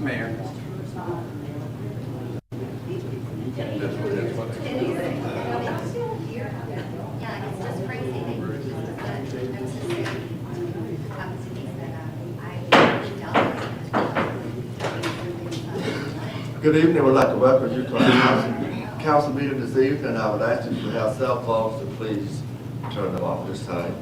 Mayor. Good evening. We'd like to welcome you to our council meeting this evening. I would ask you to have cell phones to please turn them off this time.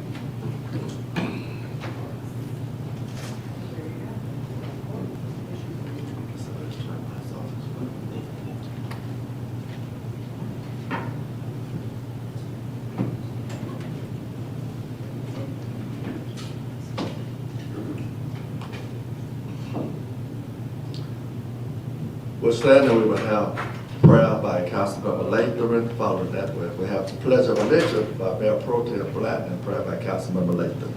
We'll stand and we will have prayer by Councilmember Latham. Following that, we have the pledge of allegiance by Mayor Pro Tem Black and prayer by Councilmember Latham.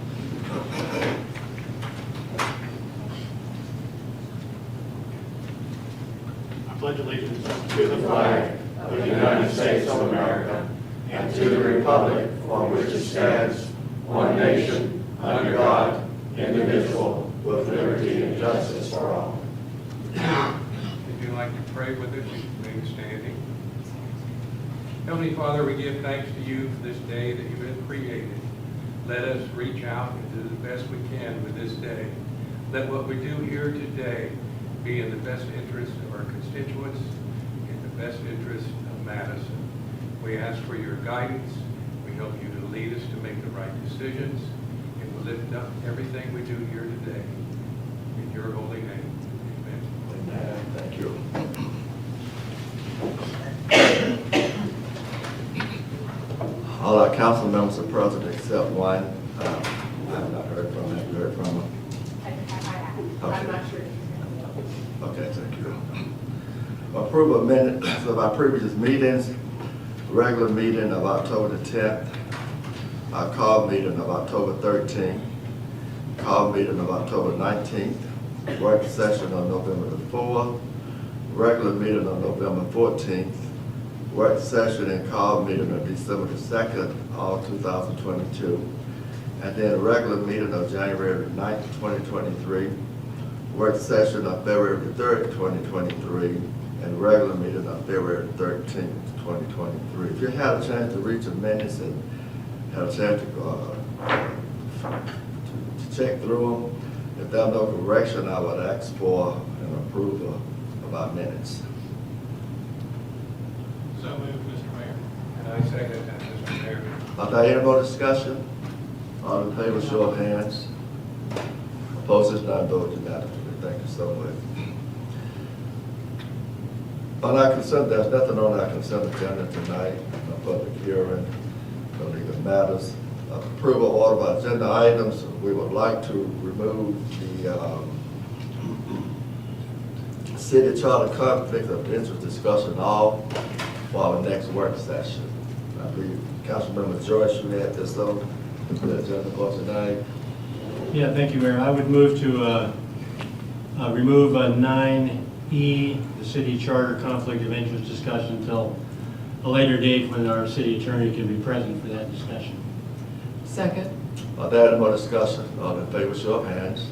I pledge allegiance to the flag of the United States of America and to the republic for which it stands, one nation, under God, indivisible, with liberty and justice for all. If you'd like to pray with us, you can remain standing. Heavenly Father, we give thanks to you for this day that you've been created. Let us reach out and do the best we can with this day. Let what we do here today be in the best interest of our constituents, in the best interest of Madison. We ask for your guidance. We help you to lead us to make the right decisions, and we'll lift up everything we do here today. In your holy name, amen. Thank you. All our council members are present except one. I have not heard from him. Have you heard from him? I'm not sure. Okay, thank you. Approval of minutes of our previous meetings, regular meeting of October the 10th, our call meeting of October 13th, call meeting of October 19th, work session on November the 4th, regular meeting on November 14th, work session and call meeting on December the 2nd, all 2022, and then a regular meeting of January the 9th, 2023, work session on February the 3rd, 2023, and regular meeting on February 13th, 2023. If you had a chance to read the minutes and had a chance to check through them, if there's no correction, I would ask for an approval of our minutes. So moved, Mr. Mayor. And I second that, Mr. Mayor. Are there any more discussion? All in favor, show of hands. Opposed, is none, voted unanimously. Thank you so much. On our consent, there's nothing on our consent agenda tonight. No public hearing, no legal matters. Approval of all of our agenda items. We would like to remove the city charter conflict of interest discussion off for our next work session. I believe Councilmember Joyce, you had this on the agenda for tonight. Yeah, thank you, Mayor. I would move to remove 9E, the city charter conflict of interest discussion, until a later date when our city attorney can be present for that discussion. Second. Are there any more discussion? All in favor, show of hands.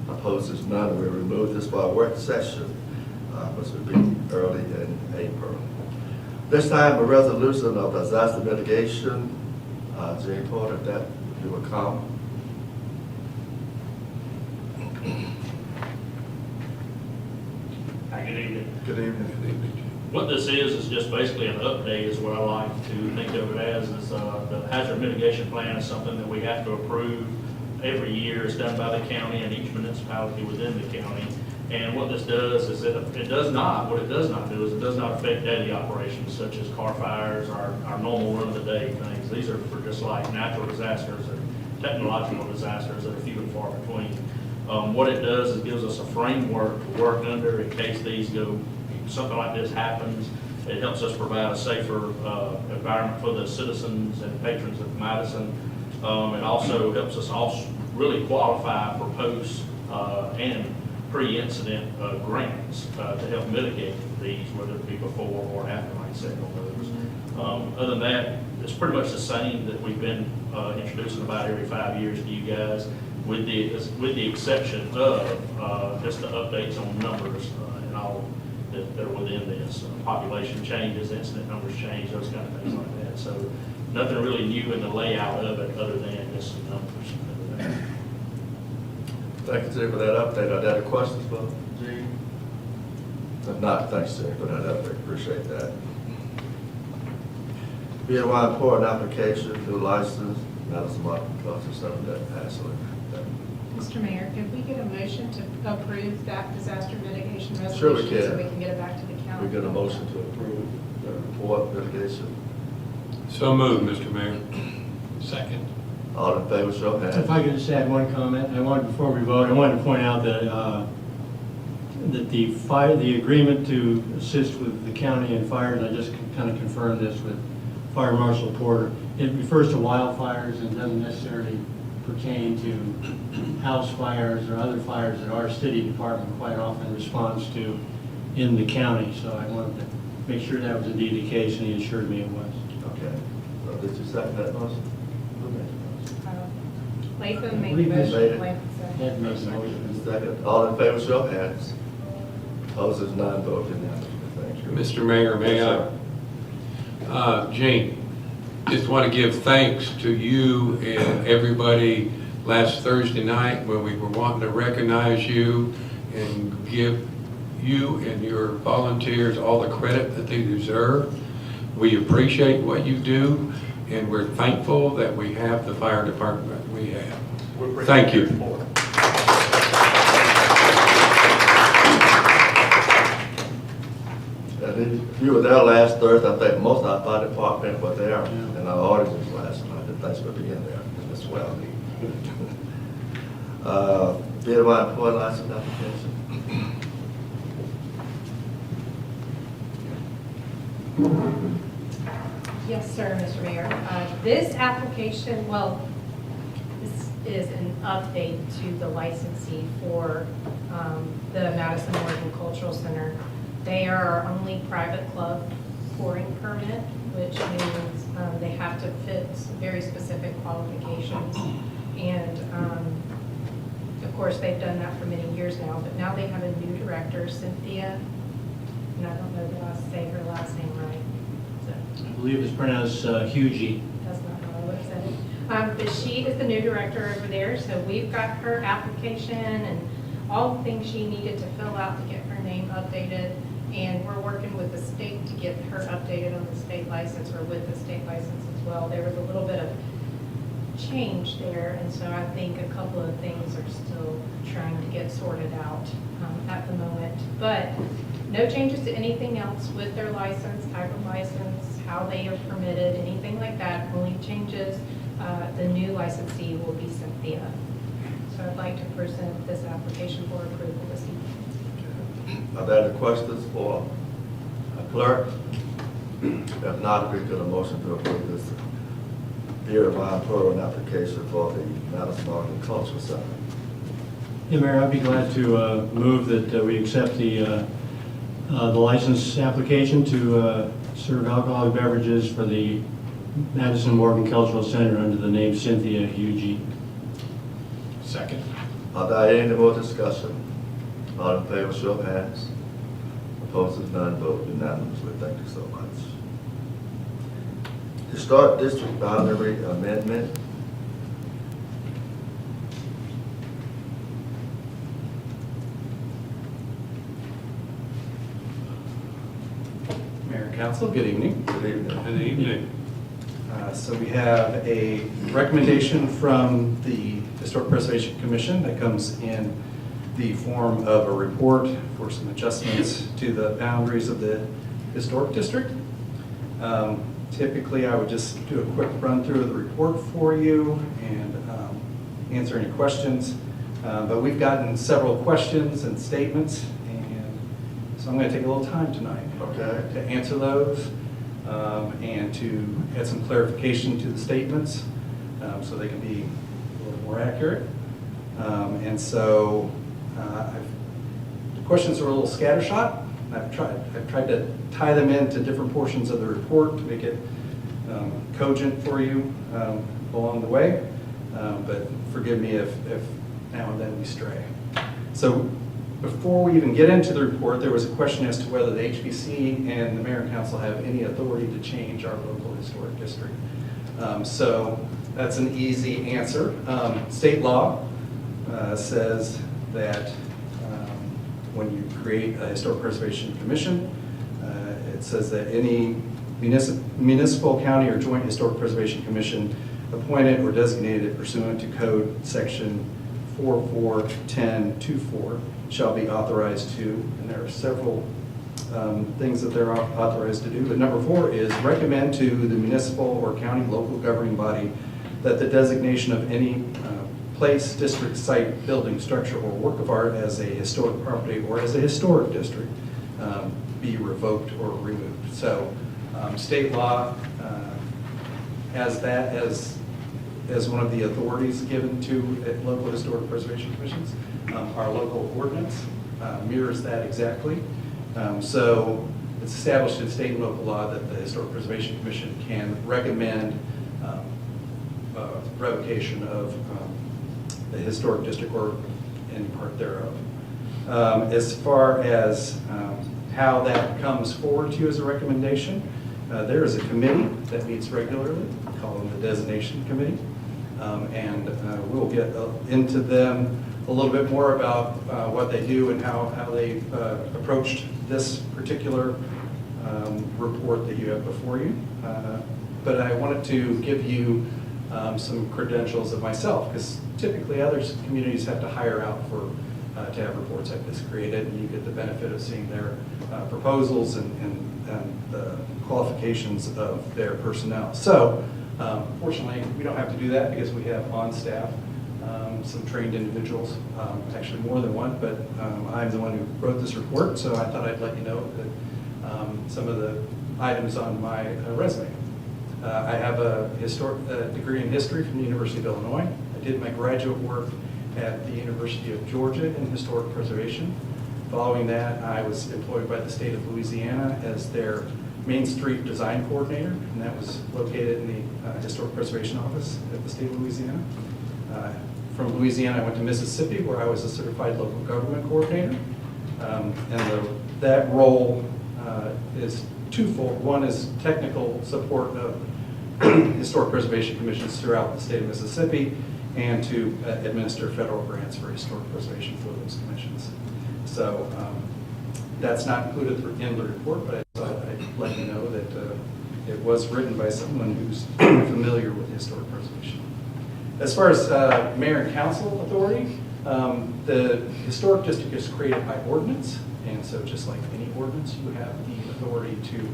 Opposed, is none. We remove this for our work session, which will be early in April. This time, a resolution of disaster mitigation. Jane Porter, if that you will come. Hi, good evening. Good evening. What this is just basically an update is what I like to think of it as. Is the hazard mitigation plan is something that we have to approve every year. It's done by the county and each municipality within the county. And what this does is what it does not do is it does not affect daily operations such as car fires, our normal run-of-the-day things. These are for just like natural disasters or technological disasters that are few and far between. What it does is gives us a framework to work under in case something like this happens. It helps us provide a safer environment for the citizens and patrons of Madison. It also helps us really qualify for post and pre-incident grants to help mitigate these, whether it be before or after light signal moves. Other than that, it's pretty much the same that we've been introducing about every 5 years to you guys, with the exception of just the updates on numbers and all that are within this. Population changes, incident numbers change, those kind of things like that. So nothing really new in the layout of it other than just some numbers. Thank you, Terry, for that update. Are there any questions for Gene? If not, thanks, Terry, for that update. Appreciate that. BNY Port application, new license, Madison Market Culture Center, that passed. Mr. Mayor, could we get a motion to approve that disaster mitigation resolution? Sure we can. So we can get it back to the county? We get a motion to approve the report mitigation. So moved, Mr. Mayor. Second. All in favor, show of If hands. I could just add one comment, before we vote, I wanted to point out that the agreement to assist with the county and fires, I just kind of confirmed this with Fire Marshal Porter, it refers to wildfires and doesn't necessarily pertain to house fires or other fires that our city department quite often responds to in the county. So I wanted to make sure that was indeed the case, and he assured me it was. Okay. So did you second that motion? Who made the motion? Latham made the Made motion, it. Latham seconded. Ed made the motion. Second. All in favor, show of hands. Opposed, none, vote unanimous. Thank you. Mr. Mayor, may Yes, I? Gene, just want to give thanks to you and everybody last Thursday night when we were wanting to recognize you and give you and your volunteers all the credit that they deserve. We appreciate what you do, and we're thankful that we have the fire department we have. Thank you. And if you were there last Thursday, I think most of our fire department were there, Yeah. and our auditors last night, and thanks for being there as well. BNY Port license application. Yes, sir, Mr. Mayor. This application, well, this is an update to the licensee for the Madison Morgan Cultural Center. They are our only private club pouring permit, which means they have to fit very specific qualifications. And of course, they've done that for many years now, but now they have a new director, Cynthia, and I don't know that I'll say her last name right. So I believe it's pronounced Hugie. that's not how I would have said it. But she is the new director over there, so we've got her application and all the things she needed to fill out to get her name updated. And we're working with the state to get her updated on the state license, or with the state license as well. There was a little bit of change there, and so I think a couple of things are still trying to get sorted out at the moment. But no changes to anything else with their license, type of license, how they are permitted, anything like that. Only changes, the new licensee will be Cynthia. So I'd like to present this application for approval this evening. Are there any questions for clerk? If not, we could a motion to approve this BNY Port application for the Madison Market Cultural Center. Yeah, Mayor, I'd be glad to move that we accept the license application to serve alcoholic beverages for the Madison Morgan Cultural Center under the name Cynthia Hugie. Second. Are there any more discussion? All in favor, show of hands. Opposed, none, vote unanimously. Thank you so much. Historic District Boundary Amendment. Mayor and Council, good evening. Good evening. Good evening. So we have a recommendation from the Historic Preservation Commission that comes in the form of a report for some adjustments to the boundaries of the historic district. Typically, I would just do a quick run through of the report for you and answer any questions. But we've gotten several questions and statements, and So I'm going to take a little time tonight Okay. to answer those and to add some clarification to the statements so they can be a little more accurate. And so the questions are a little scattershot. I've tried to tie them into different portions of the report to make it cogent for you along the way. But forgive me if now and then we stray. So before we even get into the report, there was a question as to whether the HPC and the mayor and council have any authority to change our local historic district. So that's an easy answer. State law says that when you create a historic preservation commission, it says that any municipal, county, or joint historic preservation commission appointed or designated pursuant to code section 441024 shall be authorized to, and there are several things that they're authorized to do, but number 4 is recommend to the municipal or county local governing body that the designation of any place, district, site, building, structure, or work of art as a historic property or as a historic district be revoked or removed. So state law has that as one of the authorities given to local historic preservation commissions. Our local ordinance mirrors that exactly. So it's established in state and local law that the Historic Preservation Commission can recommend revocation of the historic district or any part thereof. As far as how that comes forward to you as a recommendation, there is a committee that meets regularly, called the Designation Committee, and we'll get into them a little bit more about what they do and how they approached this particular report that you have before you. But I wanted to give you some credentials of myself, because typically other communities have to hire out for to have reports like this created, and you get the benefit of seeing their proposals and the qualifications of their personnel. So fortunately, we don't have to do that because we have on staff some trained individuals, actually more than one, but I'm the one who wrote this report, so I thought I'd let you know that some of the items on my resume. I have a degree in history from the University of Illinois. I did my graduate work at the University of Georgia in historic preservation. Following that, I was employed by the state of Louisiana as their Main Street Design Coordinator, and that was located in the Historic Preservation Office at the state of Louisiana. From Louisiana, I went to Mississippi, where I was a Certified Local Government Coordinator. That role is twofold. One is technical support of historic preservation commissions throughout the state of Mississippi, and to administer federal grants for historic preservation for those commissions. So that's not included in the report, but I thought I'd let you know that it was written by someone who's familiar with historic preservation. As far as mayor and council authority, the historic district is created by ordinance, and so just like any ordinance, you have the authority to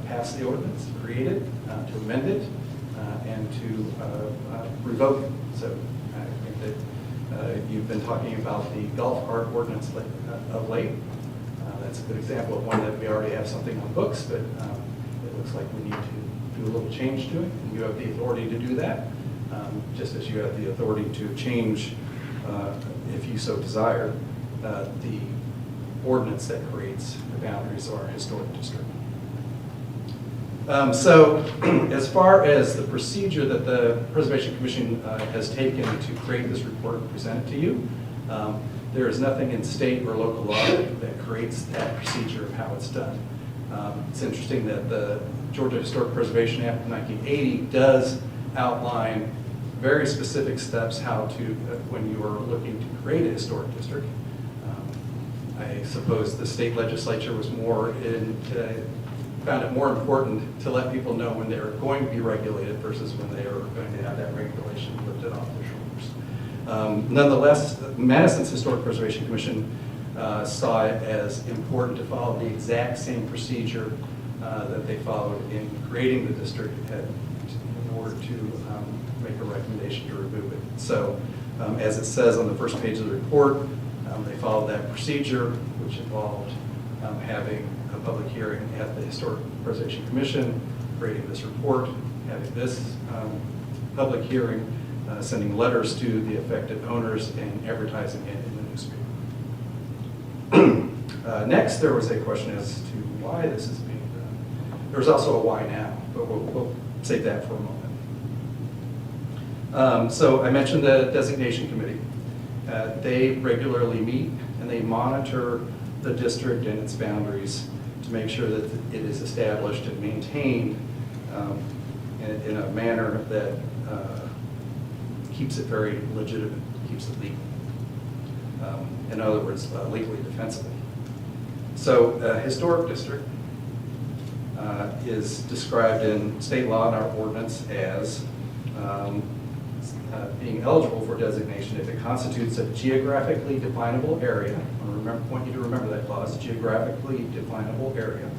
pass the ordinance, create it, to amend it, and to revoke it. So I think that you've been talking about the golf cart ordinance of late. That's a good example of one that we already have something on books, but it looks like we need to do a little change to it, and you have the authority to do that, just as you have the authority to change, if you so desire, the ordinance that creates the boundaries of our historic district. So as far as the procedure that the Preservation Commission has taken to create this report and present it to you, there is nothing in state or local law that creates that procedure of how it's done. It's interesting that the Georgia Historic Preservation Act of 1980 does outline very specific steps how to, when you are looking to create a historic district. I suppose the state legislature was found it more important to let people know when they were going to be regulated versus when they are going to have that regulation lifted off their shoulders. Nonetheless, Madison's Historic Preservation Commission saw it as important to follow the exact same procedure that they followed in creating the district in order to make a recommendation to remove it. So as it says on the first page of the report, they followed that procedure, which involved having a public hearing at the Historic Preservation Commission, creating this report, having this public hearing, sending letters to the affected owners, and advertising it in the newspaper. Next, there was a question as to why this is being done. There was also a why now, but we'll save that for a moment. So I mentioned the designation committee. They regularly meet and they monitor the district and its boundaries to make sure that it is established and maintained in a manner that keeps it very legitimate, keeps it legal. In other words, legally defensible. So historic district is described in state law and our ordinance as being eligible for designation if it constitutes a geographically definable area. I want you to remember that clause, geographically definable area.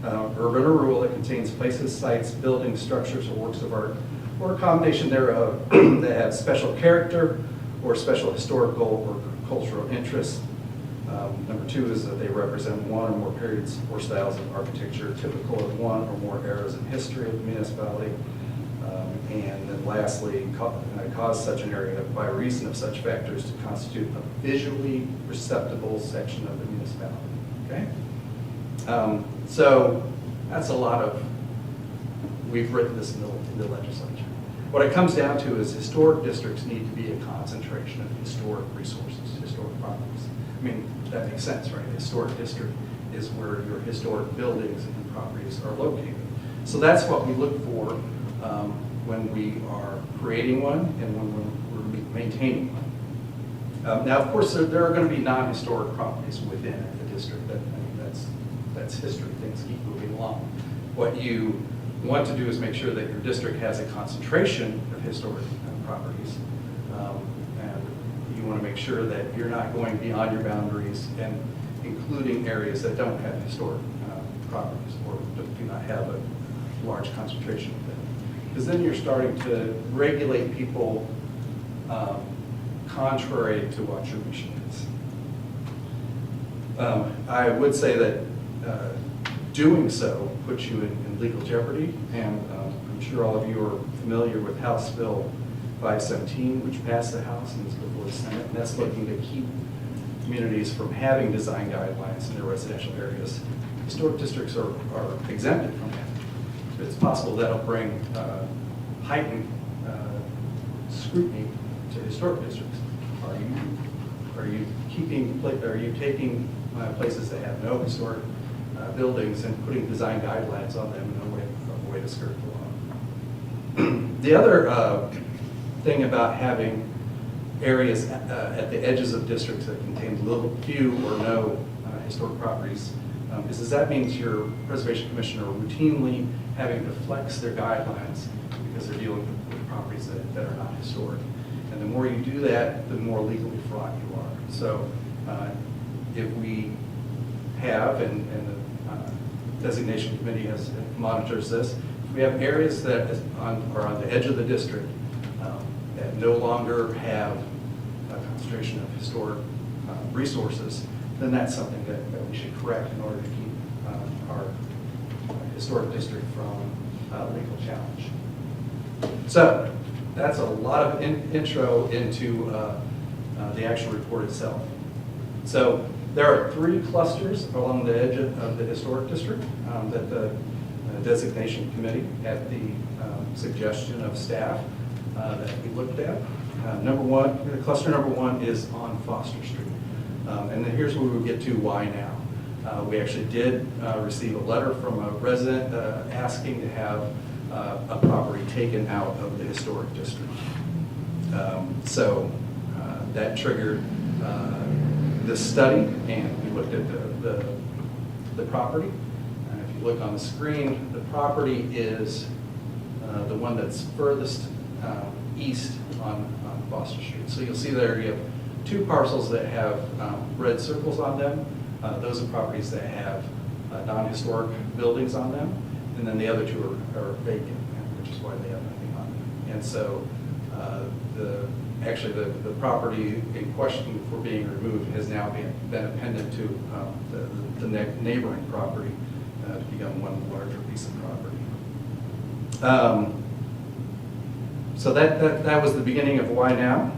Urban or rural that contains places, sites, buildings, structures, or works of art, or a combination thereof that have special character or special historical or cultural interests. Number 2 is that they represent one or more periods or styles of architecture typical of one or more eras in history of the municipality. And then lastly, cause such an area by reason of such factors to constitute a visually perceptible section of the municipality. Okay? So that's a lot of, we've written this in the legislature. What it comes down to is historic districts need to be a concentration of historic resources, historic properties. I mean, that makes sense, right? A historic district is where your historic buildings and properties are located. So that's what we look for when we are creating one and when we're maintaining one. Now, of course, there are going to be non-historic properties within the district. That's history. Things keep moving along. What you want to do is make sure that your district has a concentration of historic properties. And you want to make sure that you're not going beyond your boundaries and including areas that don't have historic properties or do not have a large concentration of them. Because then you're starting to regulate people contrary to what your mission is. I would say that doing so puts you in legal jeopardy, and I'm sure all of you are familiar with House Bill 517, which passed the House and is before the Senate, and that's looking to keep communities from having design guidelines in their residential areas. Historic districts are exempted from that. It's possible that'll bring heightened scrutiny to historic districts. Are you taking places that have no historic buildings and putting design guidelines on them in a way to skirt the law? The other thing about having areas at the edges of districts that contain few or no historic properties is that means your preservation commissioner are routinely having to flex their guidelines because they're dealing with properties that are not historic. And the more you do that, the more legally fraught you are. So if we have, and the designation committee monitors this, if we have areas that are on the edge of the district that no longer have a concentration of historic resources, then that's something that we should correct in order to keep our historic district from legal challenge. So that's a lot of intro into the actual report itself. So there are 3 clusters along the edge of the historic district that the designation committee, at the suggestion of staff, that we looked at. Cluster number 1 is on Foster Street. And then here's where we get to why now. We actually did receive a letter from a resident asking to have a property taken out of the historic district. So that triggered this study, and we looked at the property. And if you look on the screen, the property is the one that's furthest east on Foster Street. So you'll see there you have 2 parcels that have red circles on them. Those are properties that have non-historic buildings on them. And then the other 2 are vacant, which is why they have nothing on them. And so Actually, the property in question for being removed has now been appended to the neighboring property to become one larger piece of property. So that was the beginning of why now.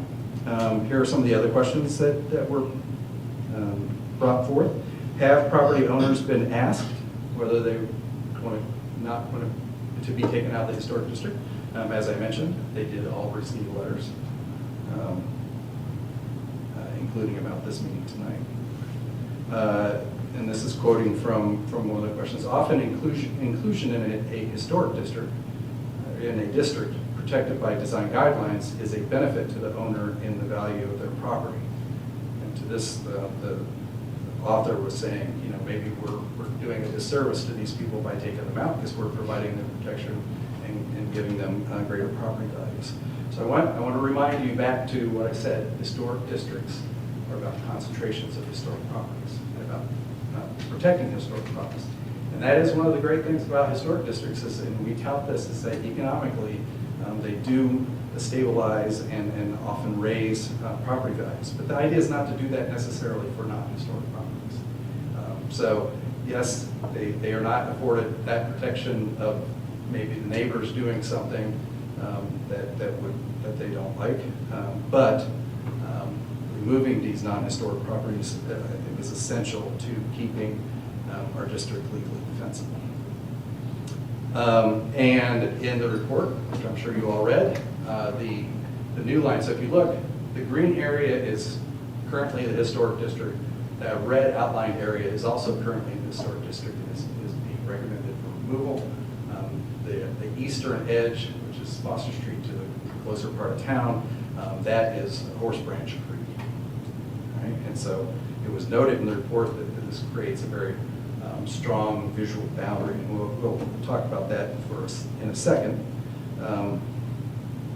Here are some of the other questions that were brought forth. Have property owners been asked whether they not want to be taken out of the historic district? As I mentioned, they did all receive letters, including about this meeting tonight. And this is quoting from one of the questions. Often inclusion in a historic district, in a district protected by design guidelines, is a benefit to the owner in the value of their property. And to this, the author was saying, you know, maybe we're doing a disservice to these people by taking them out because we're providing them protection and giving them greater property values. So I want to remind you back to what I said. Historic districts are about concentrations of historic properties and about protecting historic properties. And that is one of the great things about historic districts, is, and we tout this, is that economically they do stabilize and often raise property values. But the idea is not to do that necessarily for non-historic properties. So yes, they are not afforded that protection of maybe the neighbors doing something that they don't like, but removing these non-historic properties I think is essential to keeping our district legally defensible. And in the report, which I'm sure you all read, the new line, so if you look, the green area is currently the historic district. That red outlined area is also currently in the historic district and is being recommended for removal. The eastern edge, which is Foster Street to the closer part of town, that is Horse Branch Creek. Right? And so it was noted in the report that this creates a very strong visual boundary, and we'll talk about that in a second.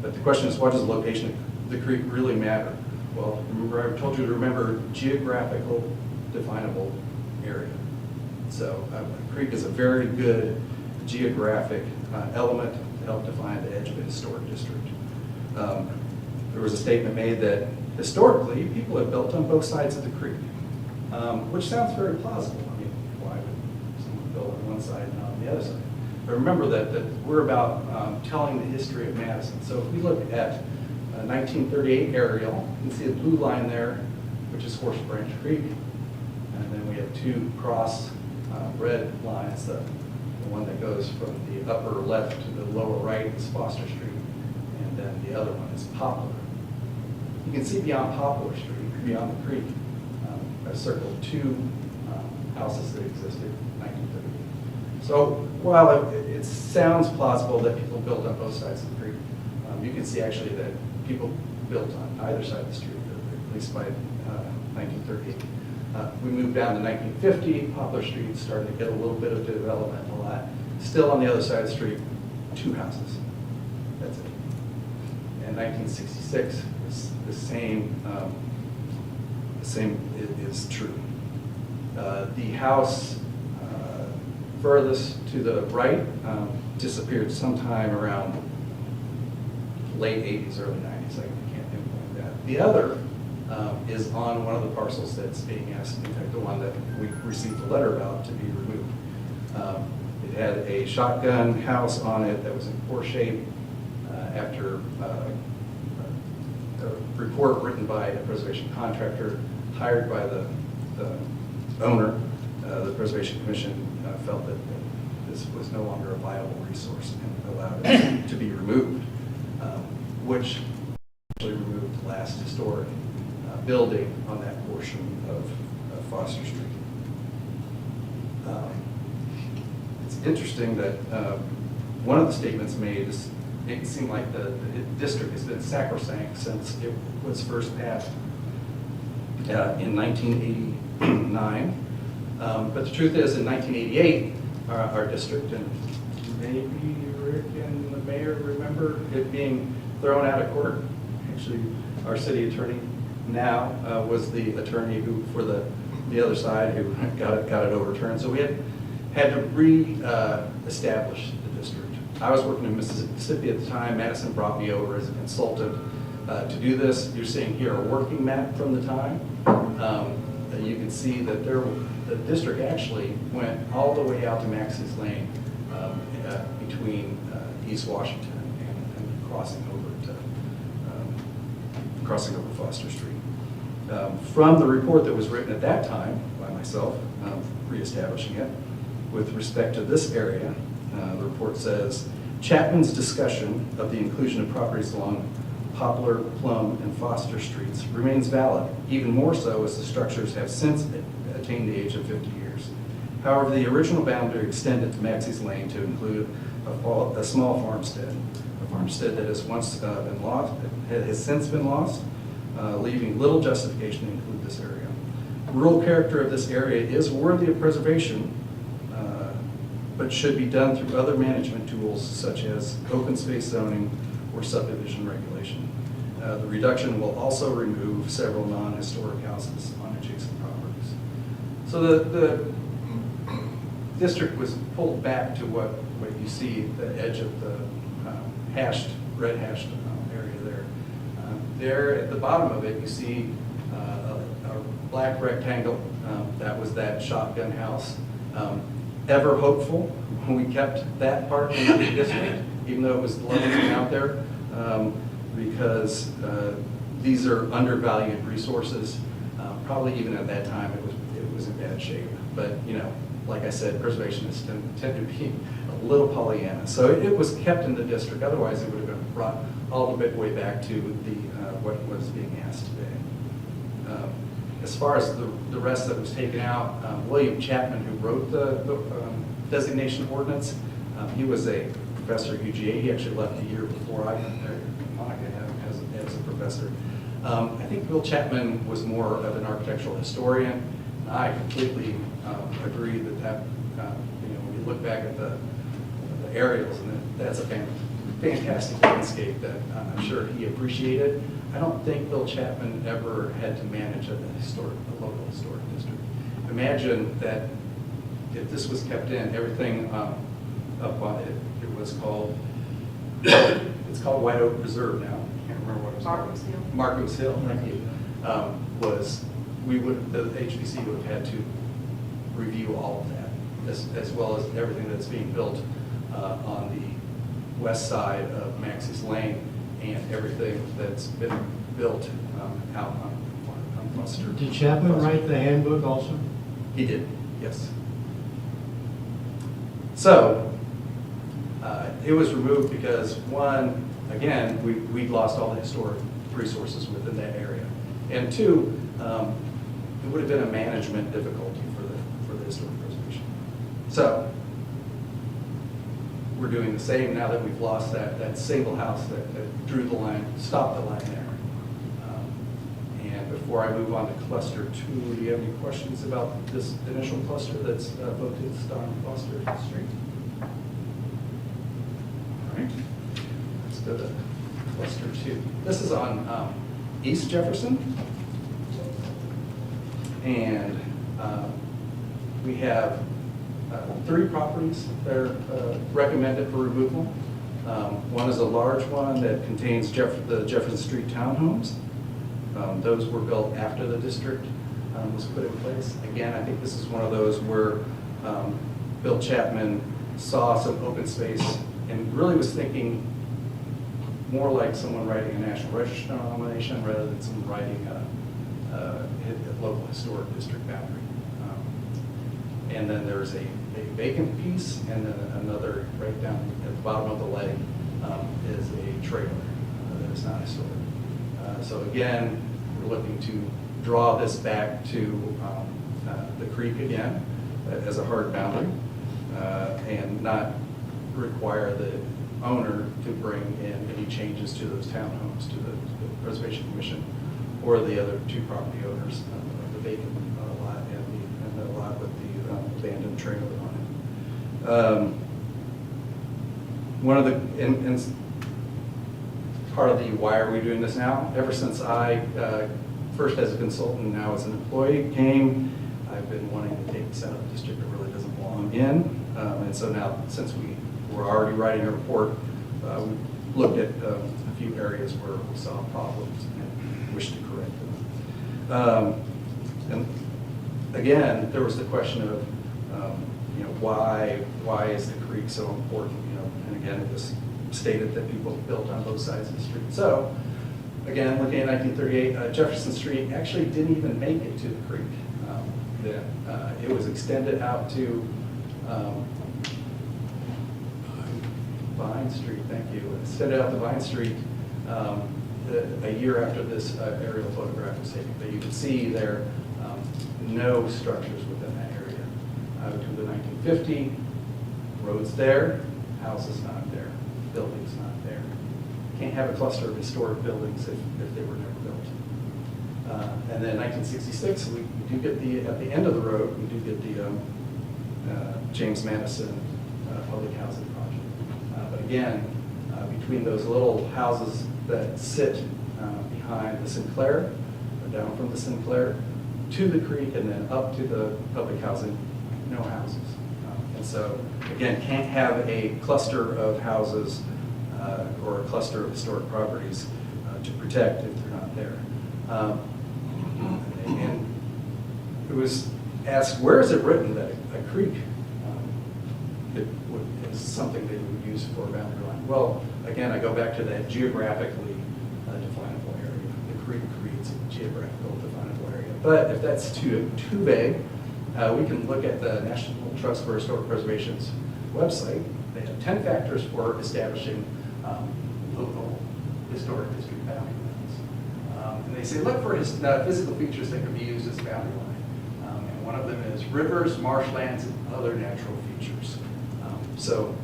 But the question is, what does the location of the creek really matter? Well, remember, I told you to remember geographical definable area. So a creek is a very good geographic element to help define the edge of a historic district. There was a statement made that historically people have built on both sides of the creek, which sounds very plausible. I mean, why would someone build on one side and not on the other side? But remember that we're about telling the history of Madison. So if we look at 1938 aerial, you can see a blue line there, which is Horse Branch Creek. And then we have two cross red lines. The one that goes from the upper left to the lower right is Foster Street, and then the other one is Poplar. You can see beyond Poplar Street, beyond the creek, I've circled two houses that existed in 1938. So while it sounds plausible that people built on both sides of the creek, you can see actually that people built on either side of the street, at least by 1938. We moved down to 1950, Poplar Street started to get a little bit of development, a lot. Still on the other side of the street, two houses. That's it. And 1966, the same is true. The house furthest to the right disappeared sometime around late 80s, early 90s. I can't pinpoint that. The other is on one of the parcels that's being asked, in fact, the one that we received a letter about to be removed. It had a shotgun house on it that was in poor shape after a report written by a preservation contractor hired by the owner. The Preservation Commission felt that this was no longer a viable resource and allowed it to be removed, which actually removed the last historic building on that portion of Foster Street. It's interesting that one of the statements made is it seemed like the district has been sacrosanct since it was first passed in 1989. But the truth is, in 1988, our district, and maybe Rick and the mayor remember it being thrown out of court. Actually, our city attorney now was the attorney who, for the other side, who got it overturned. So we had to re-establish the district I was working in Mississippi at the time. Madison brought me over as a consultant to do this. You're seeing here a working map from the time. You can see that the district actually went all the way out to Maxey's Lane between East Washington and crossing over Foster Street. From the report that was written at that time by myself, reestablishing it, with respect to this area, the report says, Chapman's discussion of the inclusion of properties along Poplar, Plum, and Foster Streets remains valid, even more so as the structures have since attained the age of 50 years. However, the original boundary extended to Maxey's Lane to include a small farmstead, a farmstead that has once been lost, has since been lost, leaving little justification to include this area. Rural character of this area is worthy of preservation, but should be done through other management tools such as open space zoning or subdivision regulation. The reduction will also remove several non-historic houses on adjacent properties. So the district was pulled back to what you see, the edge of the red hashed area there. There at the bottom of it, you see a black rectangle. That was that shotgun house. Ever hopeful, we kept that part in the district, even though it was lovely out there, because these are undervalued resources. Probably even at that time, it was in bad shape. But like I said, preservationists tend to be a little Pollyanna. So it was kept in the district. Otherwise, it would have been brought all the way back to what was being asked today. As far as the rest that was taken out, William Chapman, who wrote the designation ordinance, he was a professor at UGA. He actually left a year before I went there. Monica had him as a professor. I think Bill Chapman was more of an architectural historian. I completely agree that when you look back at the aerials, and that's a fantastic landscape that I'm sure he appreciated. I don't think Bill Chapman ever had to manage a local historic district. Imagine that if this was kept in, everything up on it, it was called, it's called White Oak Preserve now. I can't remember what it was called. Marcos Hill. Marcos Hill, thank you. The HBC would have had to review all of that, as well as everything that's being built on the west side of Maxey's Lane and everything that's been built out on Foster. Did Chapman write the handbook also? He did, yes. So, it was removed because, one, again, we'd lost all the historic resources within that area. And two, it would have been a management difficulty for the historic preservation. So, we're doing the same now that we've lost that single house that drew the line, stopped the line there. And before I move on to cluster 2, do you have any questions about this initial cluster that's focused on Foster Street? All right, let's go to cluster 2. This is on East Jefferson. And we have 3 properties that are recommended for removal. One is a large one that contains the Jefferson Street townhomes. Those were built after the district was put in place. Again, I think this is one of those where Bill Chapman saw some open space and really was thinking more like someone writing a National Register nomination rather than someone writing a local historic district boundary. And then there's a vacant piece, and then another right down at the bottom of the leg is a trailer that is not historic. So again, we're looking to draw this back to the creek again as a hard boundary, and not require the owner to bring in any changes to those townhomes to the Preservation Commission or the other 2 property owners of the vacant lot and the lot with the abandoned trailer on it. One of the, and part of the why are we doing this now, ever since I, first as a consultant, now as an employee, I've been wanting to take this out of the district that really doesn't belong in. And so now, since we we're already writing a report. We looked at a few areas where we saw problems and wished to correct them. And again, there was the question of, why is the creek so important? And again, it was stated that people built on both sides of the street. So, again, looking at 1938, Jefferson Street actually didn't even make it to the creek. It was extended out to Vine Street, thank you. Extended out to Vine Street a year after this aerial photograph was taken. But you can see there no structures within that area. To the 1950, roads there, houses not there, buildings not there. Can't have a cluster of historic buildings if they were never built. And then 1966, we do get at the end of the road, we do get the James Madison public housing project. But again, between those little houses that sit behind the Sinclair, or down from the Sinclair, to the creek and then up to the public housing, no houses. And so, again, can't have a cluster of houses or a cluster of historic properties to protect if they're not there. And it was asked, where is it written that a creek is something that you would use for a boundary line? Well, again, I go back to that geographically definable area. The creek creates a geographical definable area. But if that's too vague, we can look at the National Trust for Historic Preservation's website. They have 10 factors for establishing local historic district boundary lines. And they say, look for physical features that can be used as a boundary line. And one of them is rivers, marshlands, and other natural features. So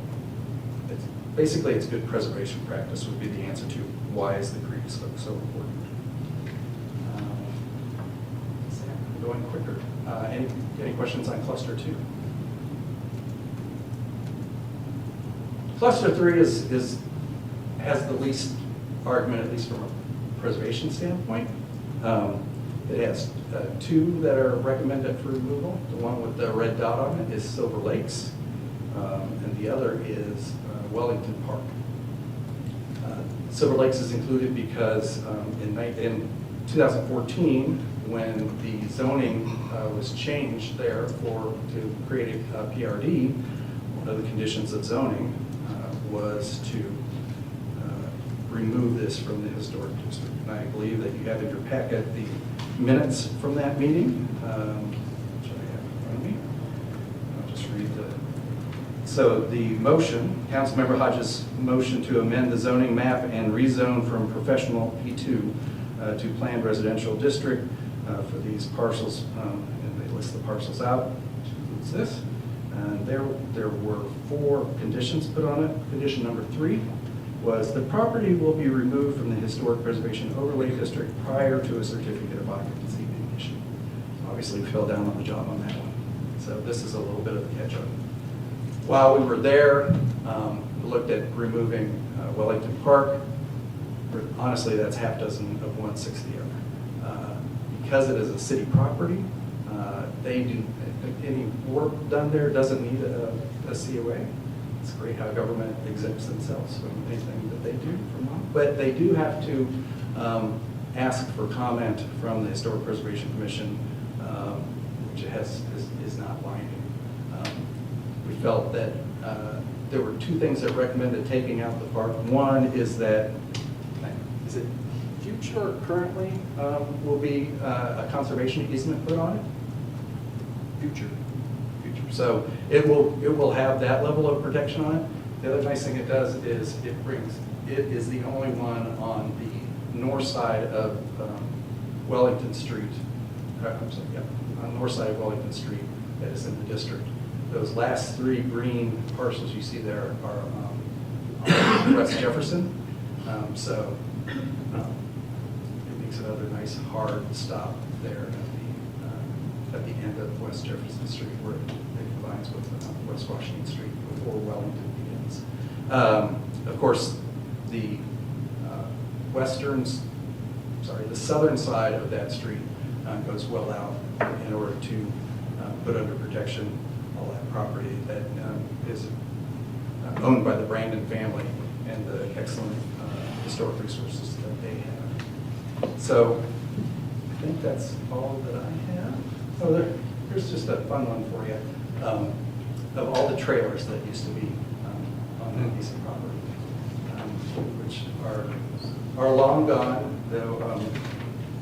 basically, it's good preservation practice would be the answer to why is the creek so important. I'm going quicker. Any questions on cluster 2? Cluster 3 has the least argument, at least from a preservation standpoint. It has 2 that are recommended for removal. The one with the red dot on it is Silver Lakes, and the other is Wellington Park. Silver Lakes is included because in 2014, when the zoning was changed there to create a PRD, one of the conditions of zoning was to remove this from the historic district. And I believe that you have in your packet the minutes from that meeting, which I have in front of me. I'll just read So the motion, Councilmember Hodges' motion to amend the zoning map and rezone from professional P2 to planned residential district for these parcels, and they list the parcels out, which includes this. And there were 4 conditions put on it. Condition number 3 was the property will be removed from the Historic Preservation Overlay District prior to a certificate of occupancy being issued. Obviously, we fell down on the job on that one. So this is a little bit of a catch-up. While we were there, we looked at removing Wellington Park. Honestly, that's half dozen of 1/6 the other. Because it is a city property, any work done there doesn't need a COA. It's great how government exempts themselves from anything that they do from law. But they do have to ask for comment from the Historic Preservation Commission, which is not binding. We felt that there were 2 things that recommended taking out the park. One is that, is it future or currently will be a conservation easement put on it? Future. So it will have that level of protection on it. The other nice thing it does is it is the only one on the north side of Wellington Street. I'm sorry, yeah, on the north side of Wellington Street that is in the district. Those last 3 green parcels you see there are on West Jefferson. So it makes another nice hard stop there at the end of West Jefferson Street where it combines with West Washington Street before Wellington begins. Of course, the the southern side of that street goes well out in order to put under protection all that property that is owned by the Brandon family and the excellent historic resources that they have. So I think that's all that I have. Oh, here's just a fun one for you. Of all the trailers that used to be on that piece of property, which are long gone, though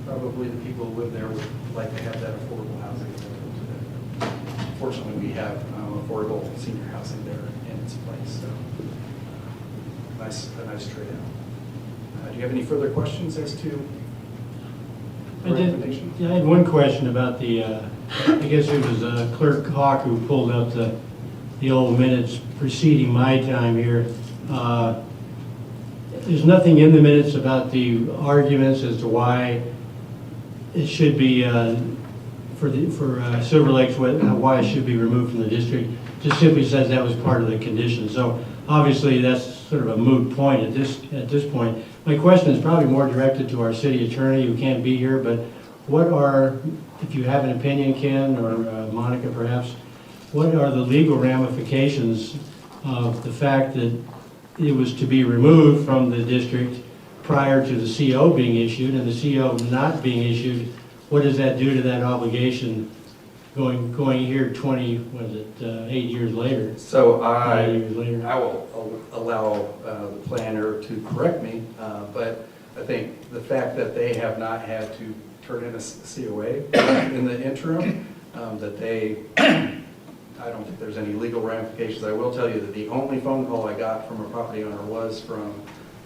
probably the people who live there would like to have that affordable housing available to them. Fortunately, we have affordable senior housing there in its place, so a nice trade-out. Do you have any further questions as to I did, recommendation? yeah, I had one question about the, I guess it was Clerk Hawk who pulled up the old minutes preceding my time here. There's nothing in the minutes about the arguments as to why it should be, for Silver Lakes, why it should be removed from the district. Just simply says that was part of the condition. So obviously, that's sort of a moot point at this point. My question is probably more directed to our city attorney who can't be here, but what are, if you have an opinion, Ken, or Monica perhaps, what are the legal ramifications of the fact that it was to be removed from the district prior to the CO being issued, and the CO not being issued? What does that do to that obligation going here 8 years later? So 9 years later? I will allow the planner to correct me, but I think the fact that they have not had to turn in a COA in the interim, I don't think there's any legal ramifications. I will tell you that the only phone call I got from a property owner was from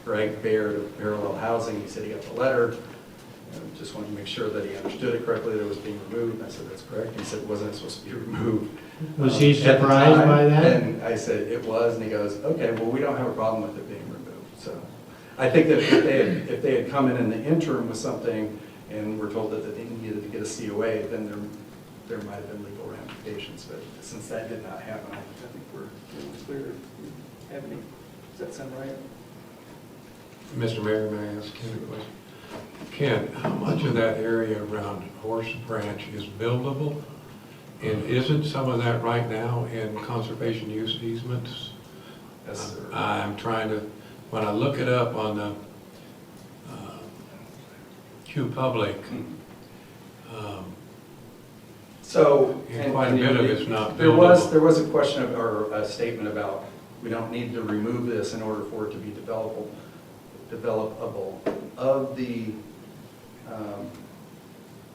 Greg Baird of Parallel Housing. He said he got the letter. I just wanted to make sure that he understood it correctly, that it was being removed. And I said, that's correct. He said it wasn't supposed to be removed. Was he at the surprised time. by that? And I said, it was. And he goes, okay, well, we don't have a problem with it being removed. So I think that if they had come in the interim with something and were told that they needed to get a COA, then there might have been legal ramifications. But since that did not happen, I think we're clear. Does that sound right? Mr. Mayor, may I ask Ken a question? Ken, how much of that area around Horse Branch is buildable? And isn't some of that right now in conservation use easements? Yes, sir. I'm trying to, when I look it up on the Q Public, So, and quite a bit of it's not there was buildable. a question or a statement about we don't need to remove this in order for it to be developable. Of the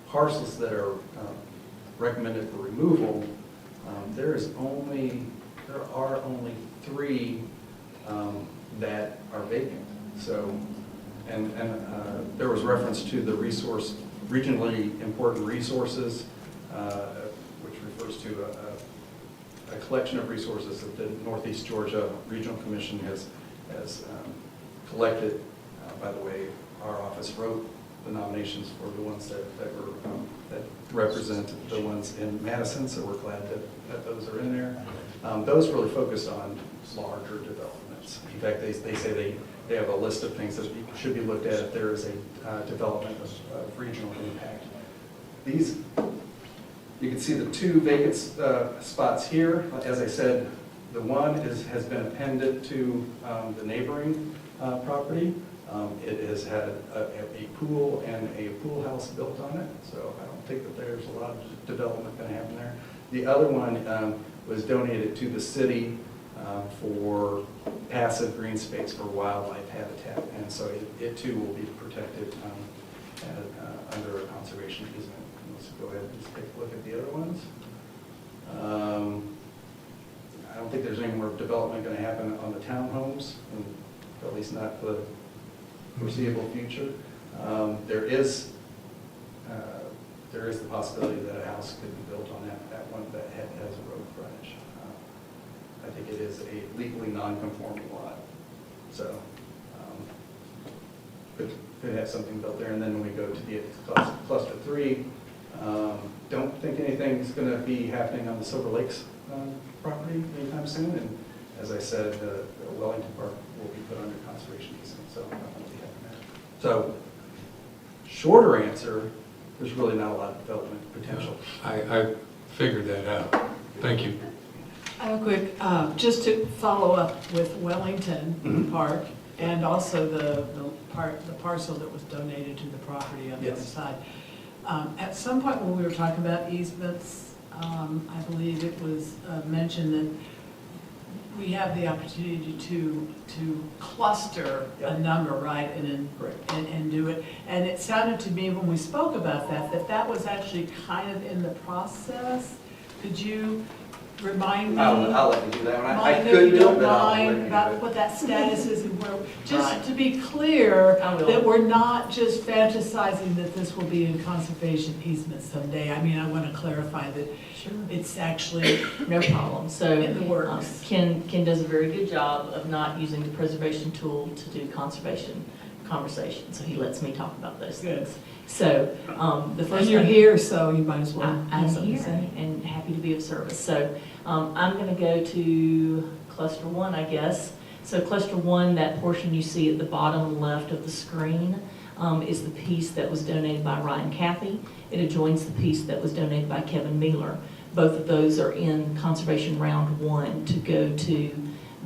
parcels that are recommended for removal, there are only 3 that are vacant. So, and there was reference to the regionally important resources, which refers to a collection of resources that the Northeast Georgia Regional Commission has collected. By the way, our office wrote the nominations for the ones that represent the ones in Madison, so we're glad that those are in there. Those really focused on larger developments. In fact, they say they have a list of things that should be looked at if there is a development of regional impact. These, you can see the 2 vacant spots here. As I said, the one has been appended to the neighboring property. It has had a pool and a pool house built on it, so I don't think that there's a lot of development going to happen there. The other one was donated to the city for passive green space for wildlife habitat, and so it too will be protected under a conservation easement. Let's go ahead and just take a look at the other ones. I don't think there's any more development going to happen on the townhomes, at least not for the foreseeable future. There is the possibility that a house could be built on that one that has a road frontage. I think it is a legally non-conforming lot, so could have something built there. And then when we go to the cluster 3, don't think anything's going to be happening on the Silver Lakes property anytime soon. And as I said, the Wellington Park will be put under conservation easement, so nothing will be happening there. So, shorter answer, there's really not a lot of development potential. I figured that out. Thank you. I have a quick, just to follow up with Wellington Park and also the parcel that was donated to the property on the other Yes. side. At some point when we were talking about easements, I believe it was mentioned that we have the opportunity to cluster a Yep. number, right, Correct. and do it. And it sounded to me when we spoke about that was actually kind of in the process. Could you remind me? I'll let you do that one. I Mind if could you do it, don't but I'll let mind you do about it. what that status is and where, Right. just to be clear, I will. that we're not just fantasizing that this will be in conservation easement someday. I mean, I want to clarify that it's actually No problem. So in the works. Ken does a very good job of not using the preservation tool to do conservation conversation, so he lets me talk about those Good. things. So the first And you're thing- here, so you might as well. I'm have something to here say. and happy to be of service. So I'm going to go to cluster one, I guess. So cluster one, that portion you see at the bottom left of the screen is the piece that was donated by Ryan Cathy. It adjoins the piece that was donated by Kevin Mealer. Both of those are in conservation round one to go to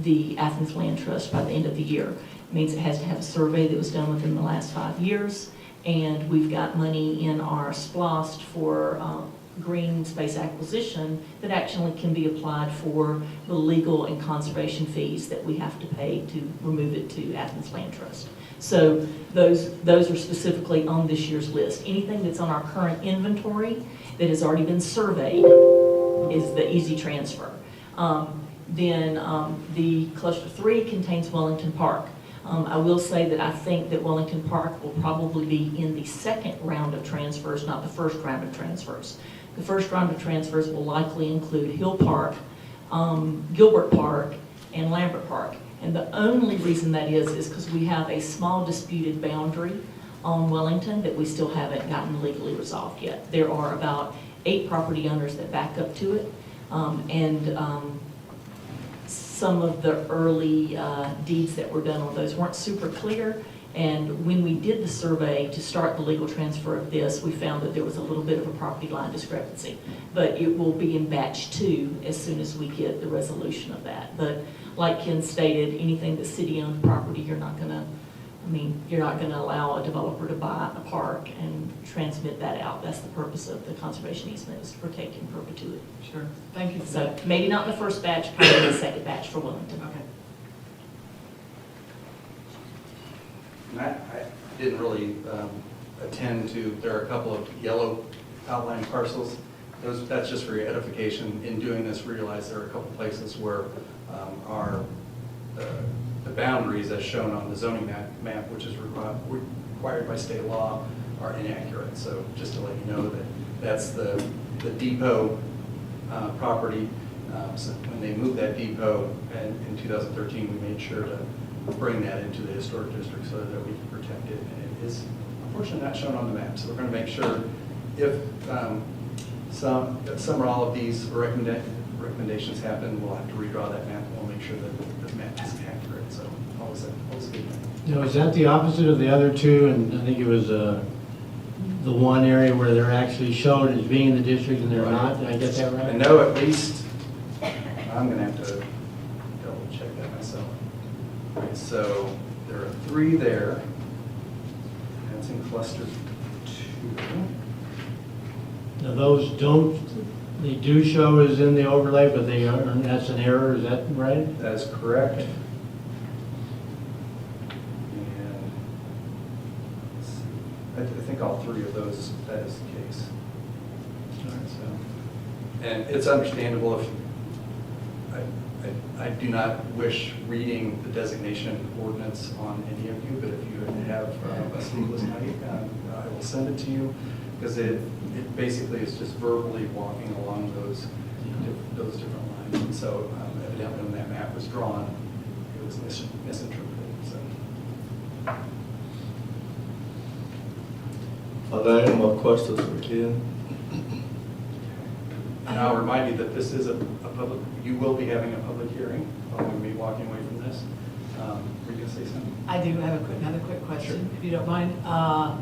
the Athens Land Trust by the end of the year. It means it has to have a survey that was done within the last 5 years. And we've got money in our SPLOST for green space acquisition that actually can be applied for the legal and conservation fees that we have to pay to remove it to Athens Land Trust. So those are specifically on this year's list. Anything that's on our current inventory that has already been surveyed is the easy transfer. Then the cluster 3 contains Wellington Park. I will say that I think that Wellington Park will probably be in the second round of transfers, not the first round of transfers. The first round of transfers will likely include Hill Park, Gilbert Park, and Lambert Park. And the only reason that is because we have a small disputed boundary on Wellington that we still haven't gotten legally resolved yet. There are about 8 property owners that back up to it, and some of the early deeds that were done on those weren't super clear. And when we did the survey to start the legal transfer of this, we found that there was a little bit of a property line discrepancy. But it will be in batch 2 as soon as we get the resolution of that. But like Ken stated, anything that's city-owned property, you're not gonna allow a developer to buy a park and transmit that out. That's the purpose of the conservation easement, is to protect in perpetuity. Sure, thank you for So that. maybe not the first batch, probably the second batch for Wellington. Okay. And I didn't really attend to, there are a couple of yellow outline parcels. That's just for your edification. In doing this, realize there are a couple places where the boundaries as shown on the zoning map, which is required by state law, are inaccurate. So just to let you know that that's the depot property. So when they moved that depot in 2013, we made sure to bring that into the historic district so that we can protect it. And it is unfortunately not shown on the map. So we're going to make sure if some or all of these recommendations happen, we'll have to redraw that map, and we'll make sure that the map is accurate. So always a good thing. Now, is that the opposite of the other two? And I think it was the one area where they're actually shown as being in the district and they're not. Did I get that right? I know at least, I'm going to have to double check that myself. All right, so there are 3 there. That's in cluster 2. Now, those they do show as in the overlay, but that's an error, is that right? That is correct. And let's see. I think all 3 of those, that is the case. All right, so, and it's understandable if, I do not wish reading the designation ordinance on any of you, but if you have a sleepless night, I will send it to you, because it basically is just verbally walking along those different lines. And so evidently when that map was drawn, it was misinterpreted. So. Are there any more questions for Ken? And I'll remind you that this is a public, you will be having a public hearing following me walking away from this. Were you going to say something? I do have another quick question, if you don't mind. Now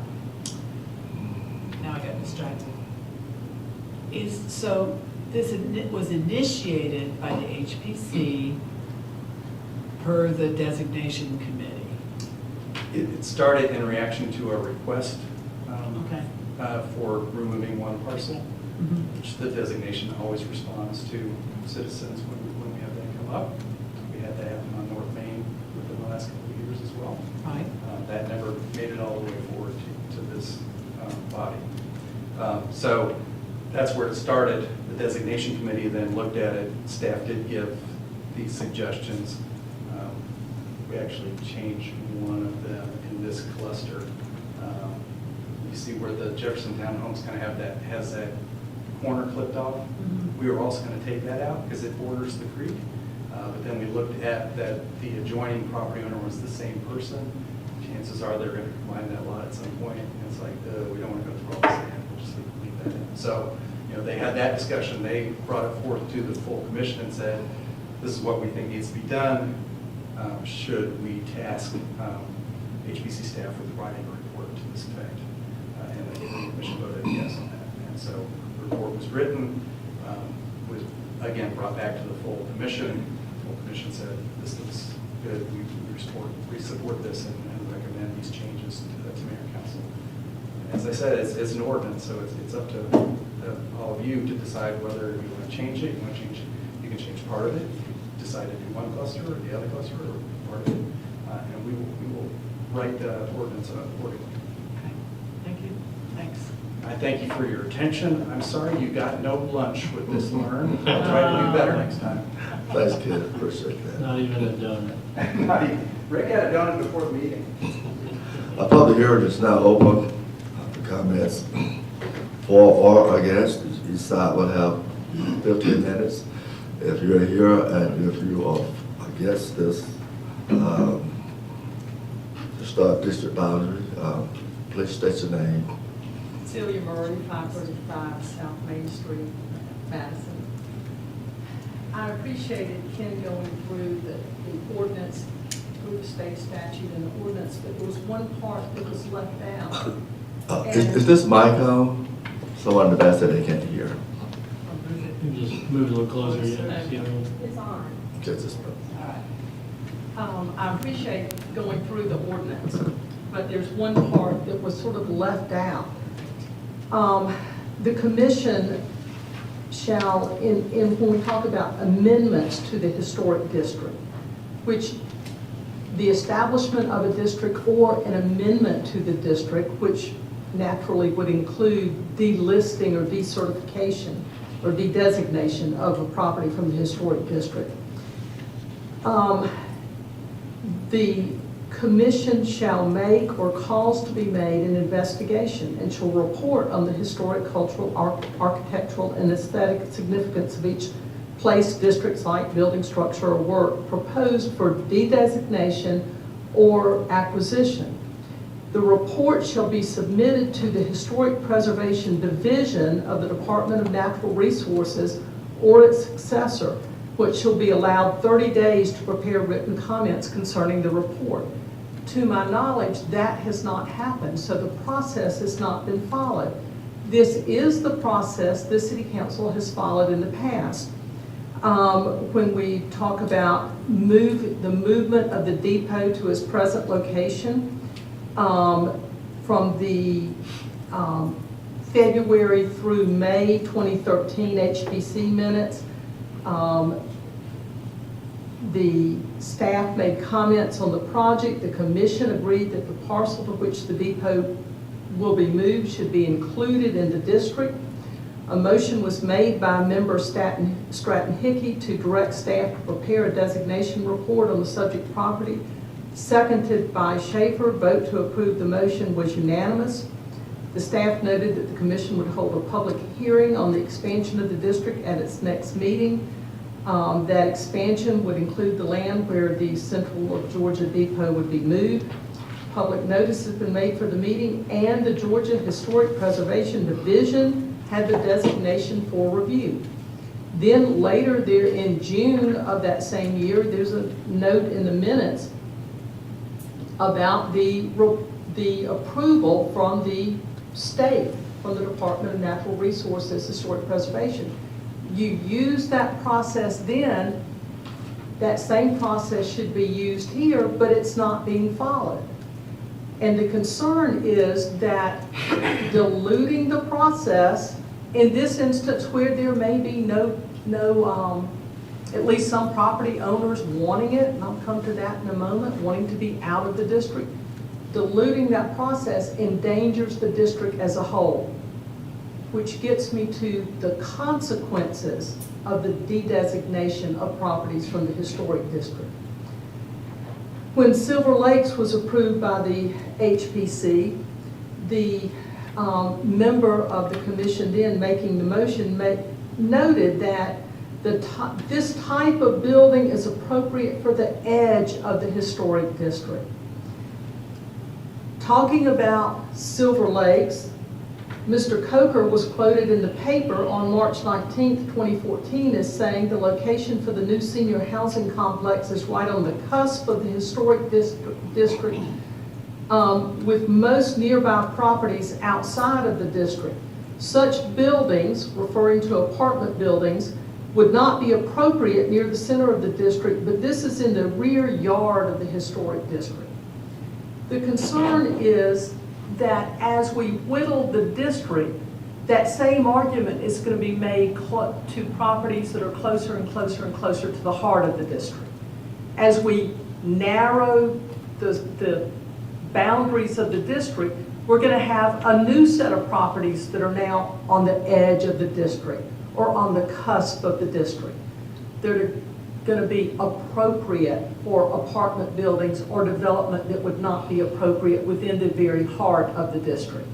I got distracted. So was initiated by the HPC per the designation committee. It started in reaction to a request Okay. for removing one parcel, Mhm. which the designation always responds to citizens when we have that come up. We had that happen on North Main within the last couple of years as well. Right. That never made it all the way forward to this body. So that's where it started. The designation committee then looked at it. Staff did give these suggestions. We actually changed one of them in this cluster. You see where the Jefferson Townhomes kind of has that corner clipped off. Mhm. We were also going to take that out because it borders the creek. But then we looked at that the adjoining property owner was the same person. Chances are they're going to combine that lot at some point. And it's like, we don't want to go through all this again. We'll just leave that in. So, they had that discussion. They brought it forth to the full commission and said, this is what we think needs to be done. Should we task HBC staff with writing a report to this effect? And the commission voted yes on that. And so the report was written, was again brought back to the full commission. The full commission said, this looks good, we support this and recommend these changes to mayor and council. As I said, it's an ordinance, so it's up to all of you to decide whether you want to change it. You can change part of it. You can decide to do one cluster or the other cluster or part of it. And we will write the ordinance accordingly. Okay. Thank you. Thanks. I thank you for your attention. I'm sorry you got no lunch with this learn. I'll try to do better next time. Thanks, kid, appreciate that. Not even a donut. Rick had it done before the meeting. Our public hearing is now open for comments for or against. Each side will have 15 minutes. If you're here and if you are against this historic district boundary, please state your name. Celia Murray, 535 South Main Street, Madison. I appreciated Ken going through the ordinance, through the state statute and the ordinance, but there was one part that was left out. Is this mic on? Someone in the back said they can't hear. You just move a little closer, yeah. See what I mean? It's on. Just this. I appreciate going through the ordinance, but there's one part that was sort of left out. The commission shall, when we talk about amendments to the historic district, which the establishment of a district or an amendment to the district, which naturally would include delisting or decertification or de-designation of a property from the historic district. The commission shall make or cause to be made an investigation and shall report on the historic, cultural, architectural, and aesthetic significance of each place, district, site, building, structure, or work proposed for de-designation or acquisition. The report shall be submitted to the Historic Preservation Division of the Department of Natural Resources or its successor, which shall be allowed 30 days to prepare written comments concerning the report. To my knowledge, that has not happened, so the process has not been followed. This is the process the City Council has followed in the past. When we talk about the movement of the depot to its present location, from the February through May 2013 HBC minutes, the staff made comments on the project. The commission agreed that the parcel to which the depot will be moved should be included in the district. A motion was made by member Stratton Hickey to direct staff to prepare a designation report on the subject property. Seconded by Schaefer. Vote to approve the motion was unanimous. The staff noted that the commission would hold a public hearing on the expansion of the district at its next meeting. That expansion would include the land where the Central of Georgia Depot would be moved. Public notice has been made for the meeting, and the Georgia Historic Preservation Division had the designation for review. Then later there in June of that same year, there's a note in the minutes about the approval from the state, from the Department of Natural Resources Historic Preservation. you use that process then, that same process should be used here, but it's not being followed. And the concern is that diluting the process, in this instance where there may be at least some property owners wanting it, and I'll come to that in a moment, wanting to be out of the district, diluting that process endangers the district as a whole, which gets me to the consequences of the de-designation of properties from the historic district. When Silver Lakes was approved by the HPC, the member of the commission then making the motion noted that this type of building is appropriate for the edge of the historic district. Talking about Silver Lakes, Mr. Coker was quoted in the paper on March 19, 2014 as saying the location for the new senior housing complex is right on the cusp of the historic district with most nearby properties outside of the district. Such buildings, referring to apartment buildings, would not be appropriate near the center of the district, but this is in the rear yard of the historic district. The concern is that as we whittle the district, that same argument is going to be made to properties that are closer and closer and closer to the heart of the district. As we narrow the boundaries of the district, we're going to have a new set of properties that are now on the edge of the district or on the cusp of the district. They're going to be appropriate for apartment buildings or development that would not be appropriate within the very heart of the district.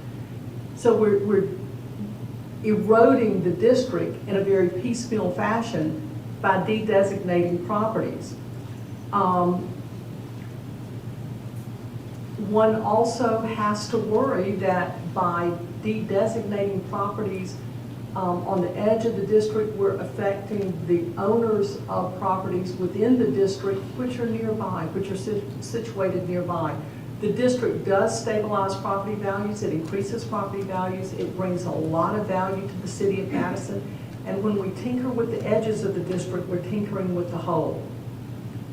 So we're eroding the district in a very piecemeal fashion by de-designating properties. One also has to worry that by de-designating properties on the edge of the district, we're affecting the owners of properties within the district which are nearby, which are situated nearby. The district does stabilize property values, it increases property values, it brings a lot of value to the city of Madison, and when we tinker with the edges of the district, we're tinkering with the whole.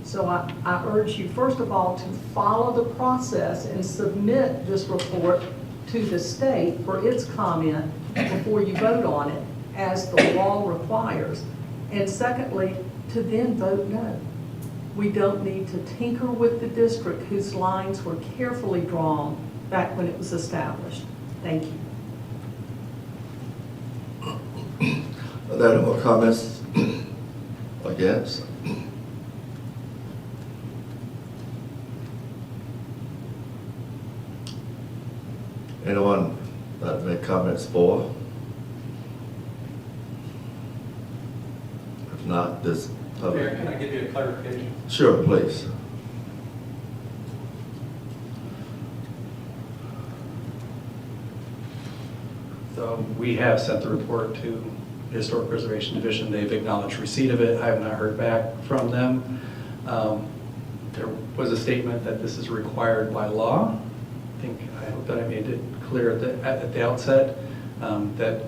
So I urge you, first of all, to follow the process and submit this report to the state for its comment before you vote on it, as the law requires. And secondly, to then vote no. We don't need to tinker with the district whose lines were carefully drawn back when it was established. Thank you. Are there any more comments against? Anyone that make comments for? If not, this Mayor, public. can I give you a clarification? Sure, please. So we have sent the report to the Historic Preservation Division. They've acknowledged receipt of it. I have not heard back from them. There was a statement that this is required by law. I hope that I made it clear at the outset that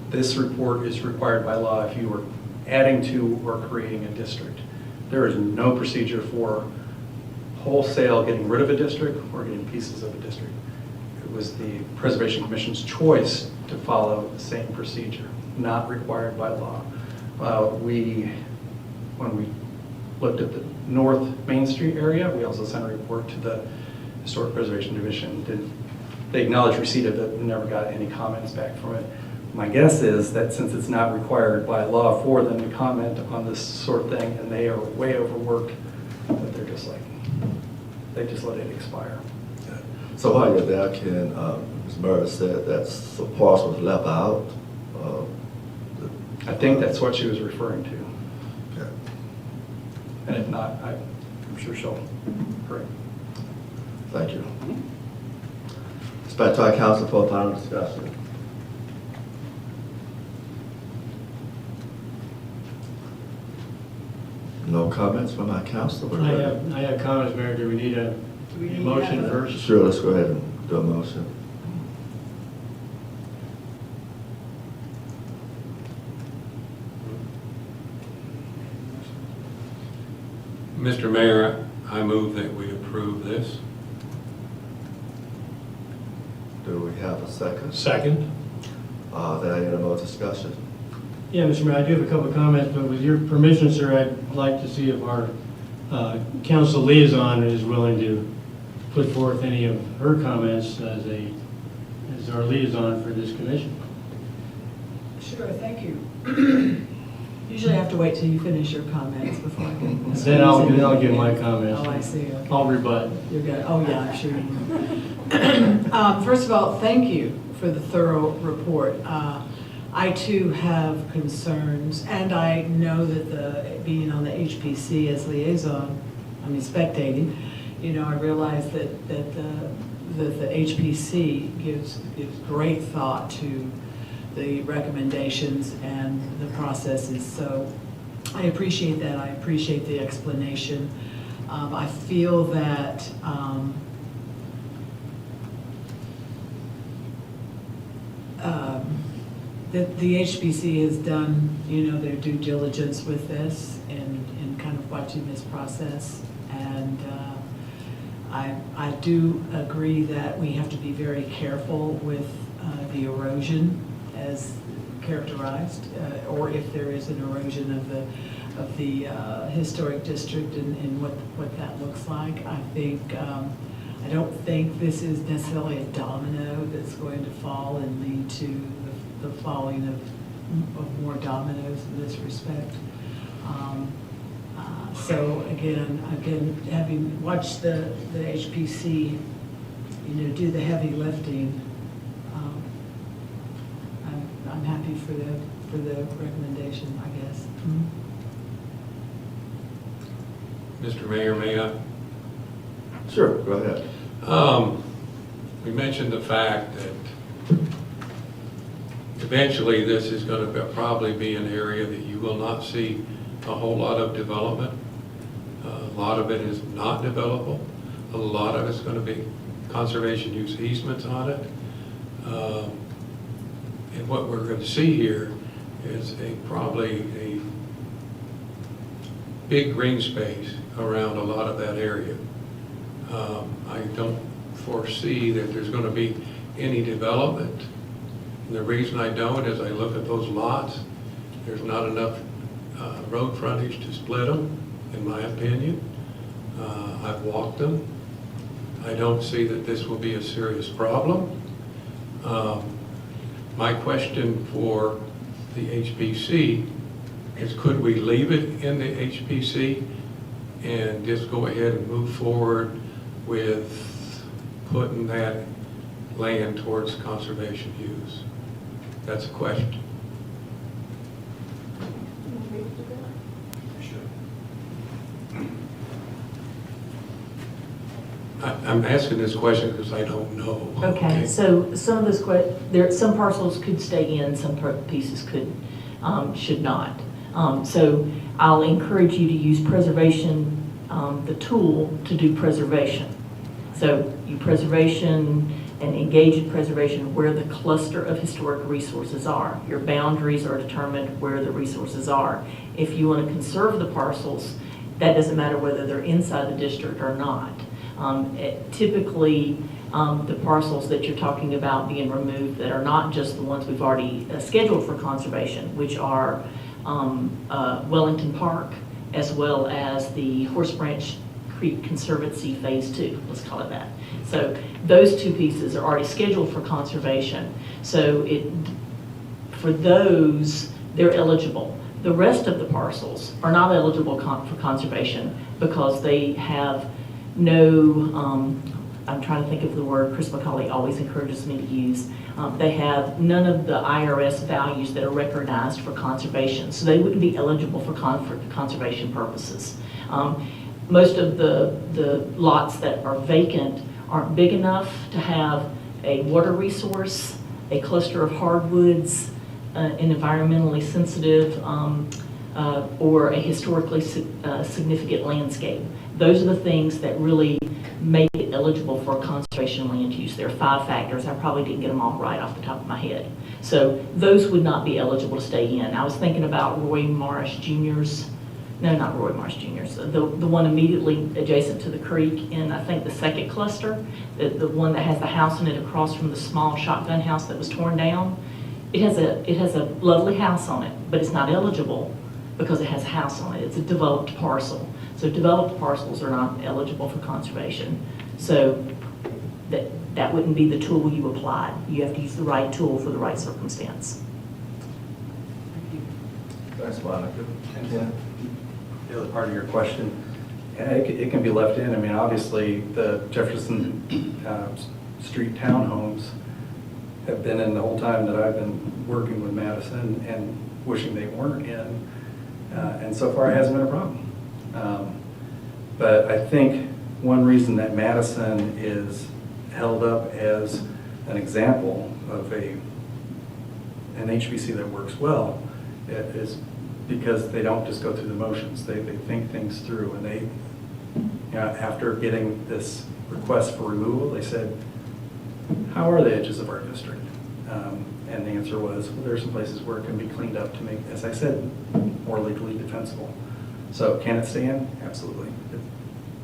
this report is required by law if you are adding to or creating a district. There is no procedure for wholesale getting rid of a district or getting pieces of a district. It was the Preservation Commission's choice to follow the same procedure, not required by law. When we looked at the North Main Street area, we also sent a report to the Historic Preservation Division. They acknowledged receipt of it and never got any comments back from it. My guess is that since it's not required by law for them to comment on this sort of thing, and they are way overworked, that they're just like, they just let it expire. So while you're there, Ken, Ms. Murray said that some parts was left out. I think that's what she was referring to. Okay. And if not, I'm sure she'll correct. Thank you. It's back to our council for final discussion. No comments from our council? I have comments, Mayor. Do we need a motion first? Sure, let's go ahead and do a motion. Mr. Mayor, I move that we approve this. Do we have a second? Second. There any more discussion? Yeah, Mr. Mayor, I do have a couple of comments, but with your permission, sir, I'd like to see if our council liaison is willing to put forth any of her comments as our liaison for this commission. Sure, thank you. Usually I have to wait till you finish your comments before I can. Then I'll give my comments. Oh, I see, okay. I'll rebut. You're good. Oh, yeah, I'm sure you will. First of all, thank you for the thorough report. I too have concerns, and I know that being on the HPC as liaison, I mean spectating, you know, I realize that the HPC gives great thought to the recommendations and the processes. So I appreciate that. I appreciate the explanation. I feel that that the HBC has done, you know, their due diligence with this and kind of watching this process. And I do agree that we have to be very careful with the erosion as characterized, or if there is an erosion of the historic district and what that looks like. I think I don't think this is necessarily a domino that's going to fall and lead to the falling of more dominoes in this respect. So again, having watched the HPC, you know, do the heavy lifting, I'm happy for the recommendation, I guess. Mr. Mayor, may I? Sure, go ahead. We mentioned the fact that eventually this is going to probably be an area that you will not see a whole lot of development. A lot of it is not developable. A lot of it's going to be conservation use easements on it. And what we're going to see here is probably a big green space around a lot of that area. I don't foresee that there's going to be any development. And the reason I don't is I look at those lots, there's not enough road frontage to split them, in my opinion. I've walked them. I don't see that this will be a serious problem. My question for the HPC is, could we leave it in the HPC and just go ahead and move forward with putting that land towards conservation use? That's a question. I'm asking this question because I don't know. Okay, so some of this, some parcels could stay in, some pieces should not. So I'll encourage you to use preservation, the tool to do preservation. So you preservation and engage in preservation where the cluster of historic resources are. Your boundaries are determined where the resources are. If you want to conserve the parcels, that doesn't matter whether they're inside the district or not. Typically, the parcels that you're talking about being removed that are not just the ones we've already scheduled for conservation, which are Wellington Park, as well as the Horse Branch Creek Conservancy Phase 2, let's call it that. So those two pieces are already scheduled for conservation. So for those, they're eligible. The rest of the parcels are not eligible for conservation because they have no, I'm trying to think of the word Chris McCauley always encourages me to use. They have none of the IRS values that are recognized for conservation, so they wouldn't be eligible for conservation purposes. Most of the lots that are vacant aren't big enough to have a water resource, a cluster of hardwoods, an environmentally sensitive, or a historically significant landscape. Those are the things that really make it eligible for conservation land use. There are 5 factors. I probably didn't get them all right off the top of my head. So those would not be eligible to stay in. I was thinking about Roy Morris Jr.'s No, not Roy Marsh Jr. So the one immediately adjacent to the creek in, I think, the second cluster, the one that has the house in it across from the small shotgun house that was torn down. It has a lovely house on it, but it's not eligible because it has a house on it. It's a developed parcel. So developed parcels are not eligible for conservation. So that wouldn't be the tool you applied. You have to use the right tool for the right circumstance. Thanks, Monica. Ken? The other part of your question, it can be left in. I mean, obviously, the Jefferson Street townhomes have been in the whole time that I've been working with Madison and wishing they weren't in. And so far, it hasn't been a problem. But I think one reason that Madison is held up as an example of an HPC that works well is because they don't just go through the motions. They think things through, and they, after getting this request for removal, they said, how are the edges of our district? And the answer was, well, there are some places where it can be cleaned up to make, as I said, more legally defensible. So can it stay in? Absolutely.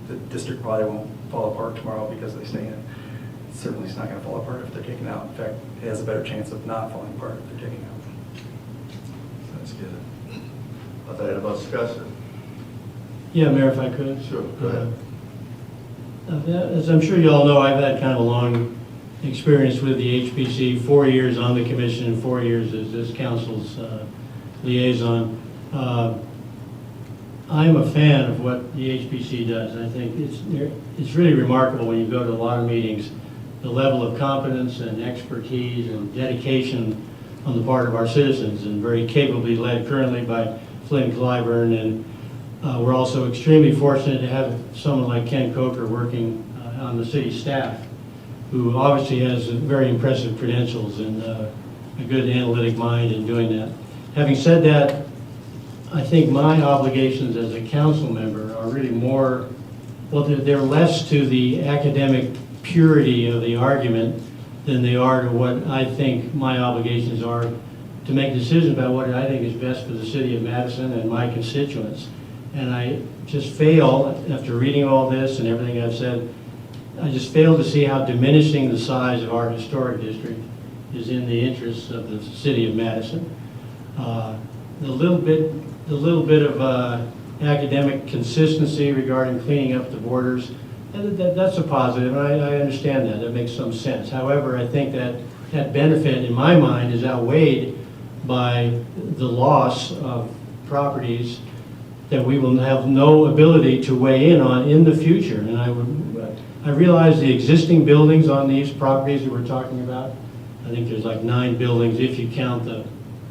The district probably won't fall apart tomorrow because they stay in. Certainly it's not going to fall apart if they're taken out. In fact, it has a better chance of not falling apart if they're taken out. That's good. Are there any more discussion? Yeah, Mayor, if I could. Sure, go ahead. As I'm sure you all know, I've had kind of a long experience with the HPC, 4 years on the commission, 4 years as this council's liaison. I'm a fan of what the HPC does. I think it's really remarkable when you go to a lot of meetings, the level of competence and expertise and dedication on the part of our citizens, and very capably led currently by Flynn Clyburn. And we're also extremely fortunate to have someone like Ken Coker working on the city staff, who obviously has very impressive credentials and a good analytic mind in doing that. Having said that, I think my obligations as a council member are really more, well, they're less to the academic purity of the argument than they are to what I think my obligations are to make decisions about what I think is best for the city of Madison and my constituents. And I just fail, after reading all this and everything I've said, I just fail to see how diminishing the size of our historic district is in the interests of the city of Madison. The little bit of academic consistency regarding cleaning up the borders, that's a positive, and I understand that. That makes some sense. However, I think that benefit, in my mind, is outweighed by the loss of properties that we will have no ability to weigh in on in the future. And I realize the existing buildings on these properties that we're talking about, I think there's like 9 buildings if you count the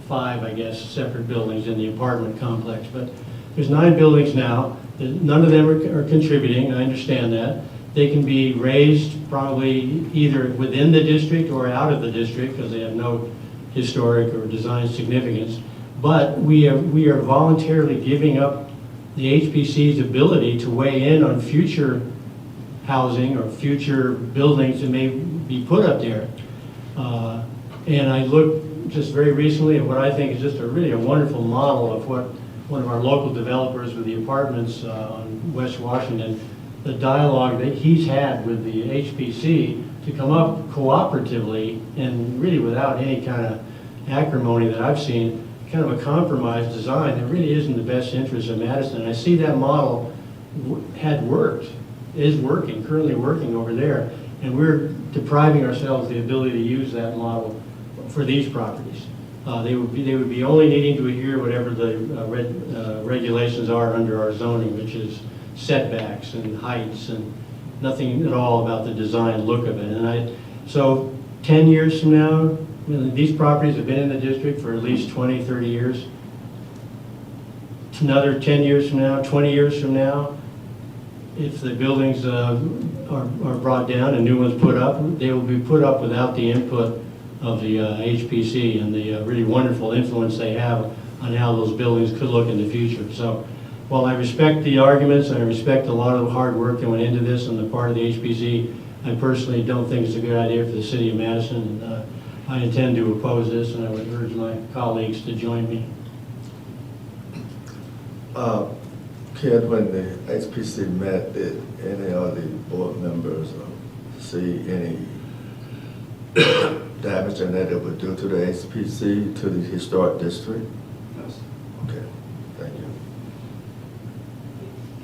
5, I guess, separate buildings in the apartment complex. But there's 9 buildings now. None of them are contributing. I understand that. They can be raised probably either within the district or out of the district because they have no historic or design significance. But we are voluntarily giving up the HPC's ability to weigh in on future housing or future buildings that may be put up there. And I looked just very recently at what I think is just really a wonderful model of what one of our local developers with the apartments on West Washington, the dialogue that he's had with the HPC to come up cooperatively and really without any kind of acrimony that I've seen, kind of a compromise design that really is in the best interest of Madison. And I see that model had worked, is working, currently working over there, and we're depriving ourselves the ability to use that model for these properties. They would be only needing to adhere whatever the regulations are under our zoning, which is setbacks and heights and nothing at all about the design look of it. And so 10 years from now, these properties have been in the district for at least 20, 30 years. Another 10 years from now, 20 years from now, if the buildings are brought down and new ones put up, they will be put up without the input of the HPC and the really wonderful influence they have on how those buildings could look in the future. So while I respect the arguments and I respect a lot of the hard work that went into this on the part of the HPC, I personally don't think it's a good idea for the city of Madison. And I intend to oppose this, and I would urge my colleagues to join me. Ken, when the HPC met, did any of the board members see any damage and that it would do to the HPC, to the historic district? Yes. Okay, thank you.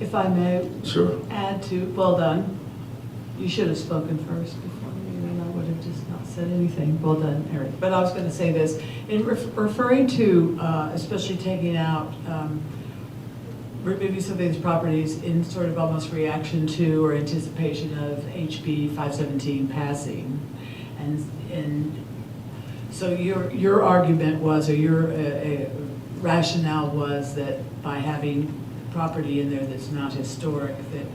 If I may Sure. add to, well done. You should have spoken first before me, and I would have just not said anything. Well done, Eric. But I was going to say this, in referring to, especially taking out, removing some of these properties in sort of almost reaction to or anticipation of HB 517 passing. And so your argument was, or your rationale was that by having property in there that's not historic, that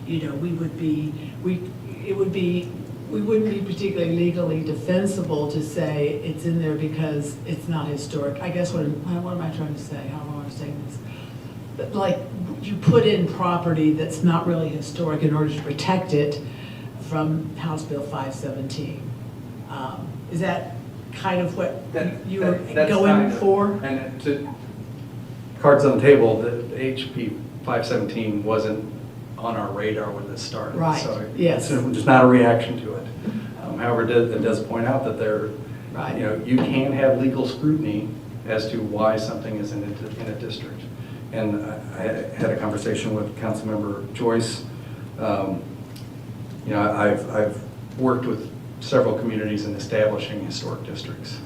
it wouldn't be particularly legally defensible to say it's in there because it's not historic. I guess what am I trying to say? How am I saying this? But like, you put in property that's not really historic in order to protect it from House Bill 517. Is that kind of what you were That's going kind of- for? And to, cards on the table, the HB 517 wasn't on our radar when this started. Right, So yes. it's just not a reaction to it. However, it does point out that there, Right. you can have legal scrutiny as to why something is in a district. And I had a conversation with Councilmember Joyce. I've worked with several communities in establishing historic districts.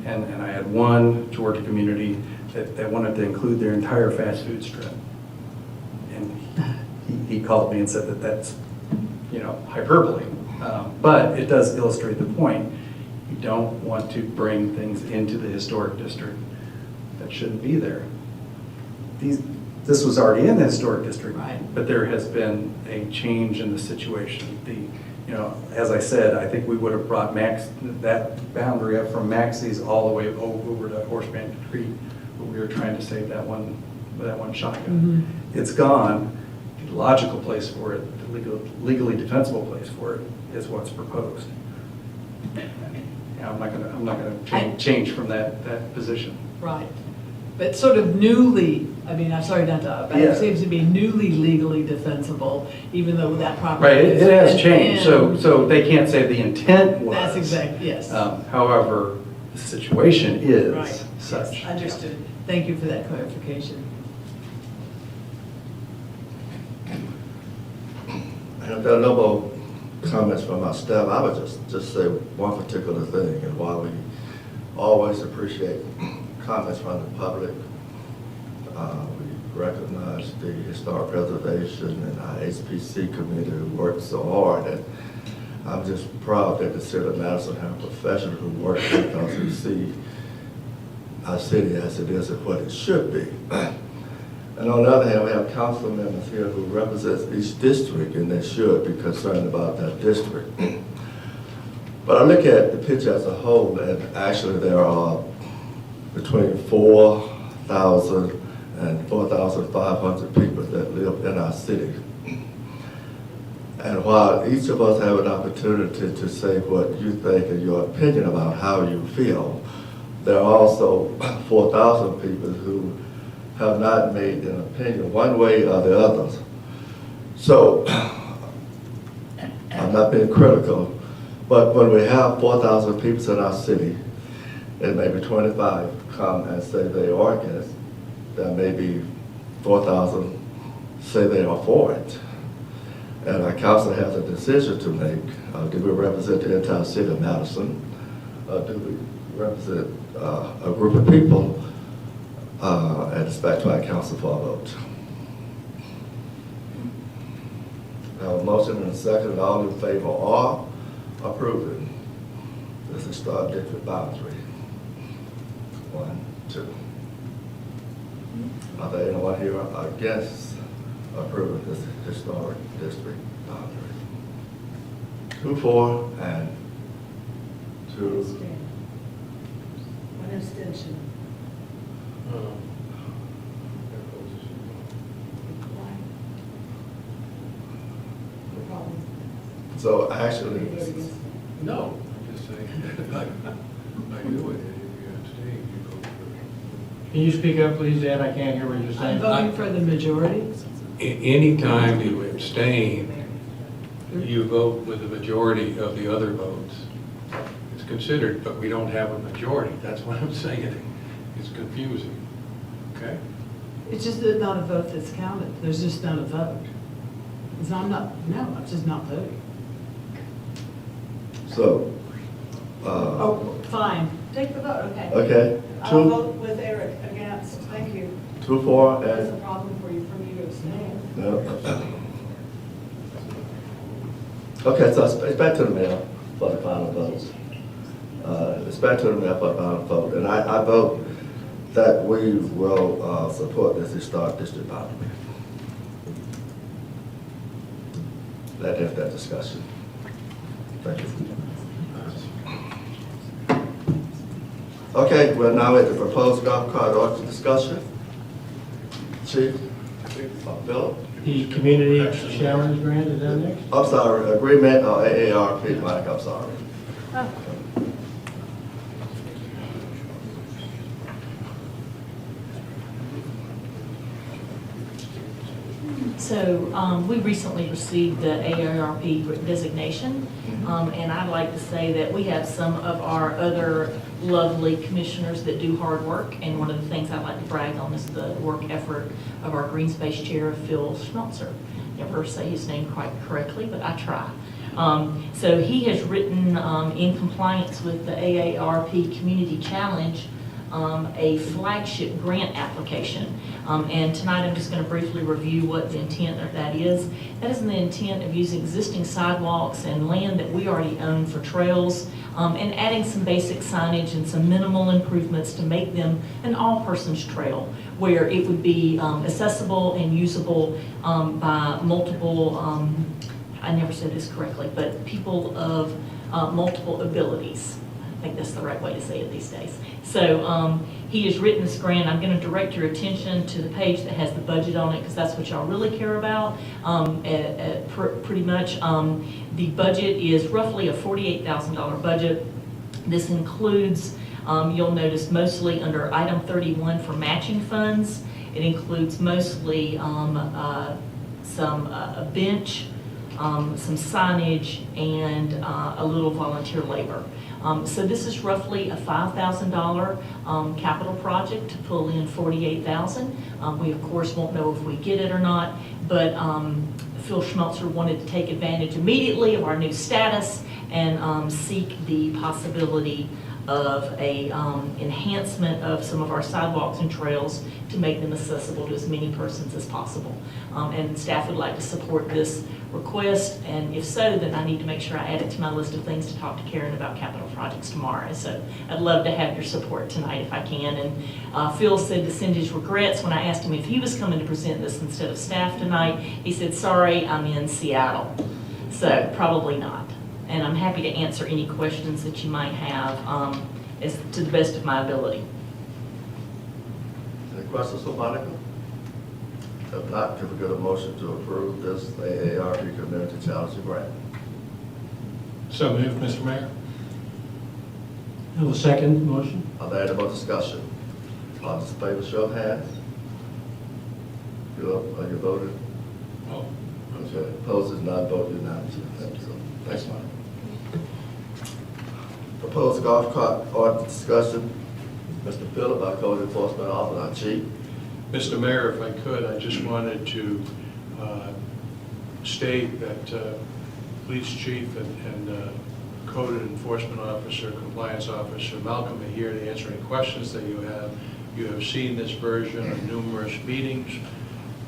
And I had one Georgia community that wanted to include their entire fast food strip. And he called me and said that that's, hyperbole. But it does illustrate the point. You don't want to bring things into the historic district that shouldn't be there. This was already in the historic district, Right. but there has been a change in the situation. As I said, I think we would have brought that boundary up from Maxey's all the way over to Horseman Creek, but we were trying to save that one shotgun. It's gone. The logical place for it, the legally defensible place for it, is what's proposed. I'm not gonna change from that position. Right. But sort of newly, I'm sorry not to, but Yeah. it seems to be newly legally defensible, even though that property. Right, it has is- changed, so they can't say the intent was. That's exactly, yes. However, the situation is Right. such. Yes, understood. Thank you for that clarification. And if there are no more comments from our staff, I would just say one particular thing, and while we always appreciate comments from the public, we recognize the historic preservation and our HPC committee who worked so hard, and I'm just proud that the city of Madison have professionals who work with us, who see our city as it is and what it should be. And on the other hand, we have council members here who represent each district, and they should be concerned about that district. But I look at the picture as a whole, and actually there are between 4,000 and 4,500 people that live in our city. And while each of us have an opportunity to say what you think and your opinion about how you feel, there are also 4,000 people who have not made an opinion one way or the other. So, I'm not being critical, but when we have 4,000 people in our city, and maybe 25 come and say they are against, then maybe 4,000 say they are for it. And our council has a decision to make. Do we represent the entire city of Madison? Do we represent a group of people? And it's back to our council for a vote. Now, a motion and a second, and all in favor are approving this historic district boundary. 1, 2. Are there anyone here against approving this historic district boundary? 2 for and 2. One abstention. So actually, No, I'm just saying, like you would, if you abstain, you go for Can you speak up, please, Ed? I can't hear what you're I'm saying. voting for the majority. Anytime you abstain, you vote with the majority of the other votes. It's considered, but we don't have a majority. That's what I'm saying. It's confusing. Okay? It's just that not a vote that's counted. There's just not a vote. So I'm just not voting. So, Oh, fine. Take the vote, okay. okay, I'll two, vote with Eric against. Thank you. 2-4, That's a and, problem for you to abstain. no. Okay, so it's back to the mayor for the final vote. It's back to the mayor for the final vote, and I vote that we will support this historic district boundary. That ends that discussion. Thank you. Okay, we're now at the proposed golf cart auction discussion. Chief, Philip? The community challenge grant, is that next? I'm sorry, agreement, AARP, Mike, I'm sorry. So we recently received the AARP designation, and I'd like to say that we have some of our other lovely commissioners that do hard work, and one of the things I'd like to brag on is the work effort of our Green Space Chair, Phil Schmelzer. Never say his name quite correctly, but I try. So he has written, in compliance with the AARP Community Challenge, a flagship grant application. And tonight I'm just going to briefly review what the intent of that is. That is in the intent of using existing sidewalks and land that we already own for trails, and adding some basic signage and some minimal improvements to make them an all-persons trail, where it would be accessible and usable by multiple, I never said this correctly, but people of multiple abilities. I think that's the right way to say it these days. So he has written this grant. I'm going to direct your attention to the page that has the budget on it, because that's what y'all really care about. Pretty much, the budget is roughly a $48,000 budget. This includes, you'll notice, mostly under item 31 for matching funds. It includes mostly a bench, some signage, and a little volunteer labor. So this is roughly a $5,000 capital project to pull in $48,000. We of course won't know if we get it or not, but Phil Schmelzer wanted to take advantage immediately of our new status and seek the possibility of a enhancement of some of our sidewalks and trails to make them accessible to as many persons as possible. And staff would like to support this request, and if so, then I need to make sure I add it to my list of things to talk to Karen about capital projects tomorrow. So I'd love to have your support tonight if I can. And Phil said to send his regrets when I asked him if he was coming to present this instead of staff tonight. He said, sorry, I'm in Seattle. So probably not. And I'm happy to answer any questions that you might have as to the best of my ability. Any questions for Monica? If not, can we get a motion to approve this AARP Community Challenge Grant? So moved, Mr. Mayor. I will second the motion. Are there any more discussion? All those in favor, show of hands. Are you voting? Oh, Okay, opposed is not voted unanimously. Thanks, Mike. Proposed golf cart ordinance discussion. Mr. Phillip, our code enforcement officer, our chief. Mr. Mayor, if I could, I just wanted to state that police chief and code enforcement officer, compliance officer Malcolm are here to answer any questions that you have. You have seen this version of numerous meetings.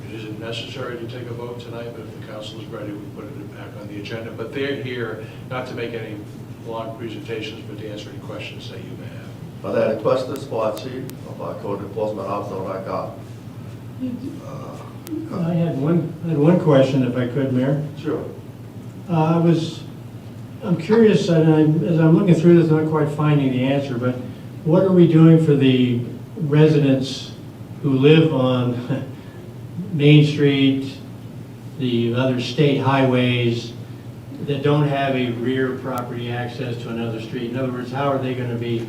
It isn't necessary to take a vote tonight, but if the council is ready, we put it back on the agenda. But they're here not to make any long presentations, but to answer any questions that you may have. Are there any questions for our chief or our code enforcement officer like our? I had one question, if I could, Mayor. Sure. I'm curious, and as I'm looking through this, not quite finding the answer, but what are we doing for the residents who live on Main Street, the other state highways, that don't have a rear property access to another street? In other words, how are they going to be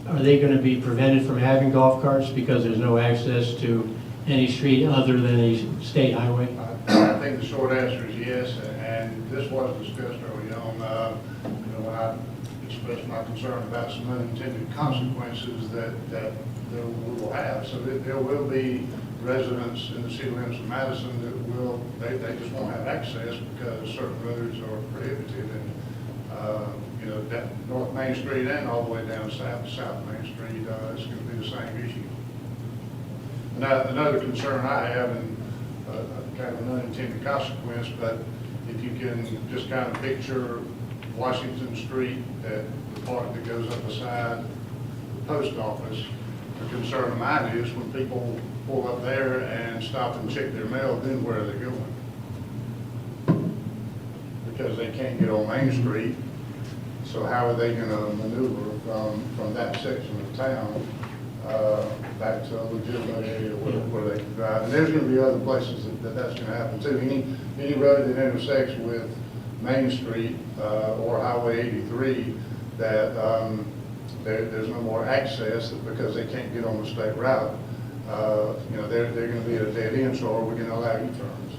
are they going to be prevented from having golf carts because there's no access to any street other than a state highway? I think the short answer is yes, and this was discussed early on, when I expressed my concern about some unintended consequences that we will have. So there will be residents in the city limits of Madison that they just won't have access because certain roads are prohibited. And, that North Main Street and all the way down South Main Street, it's going to be the same issue. Now, another concern I have, and kind of an unintended consequence, but if you can just kind of picture Washington Street, the part that goes up beside the post office, the concern of mine is when people pull up there and stop and check their mail, then where are they going? Because they can't get on Main Street, so how are they going to maneuver from that section of town back to a legitimate area where they can drive? And there's going to be other places that's going to happen too. Any road that intersects with Main Street or Highway 83 that there's no more access because they can't get on the state route, they're going to be at a dead end, so are we going to allow U-turns?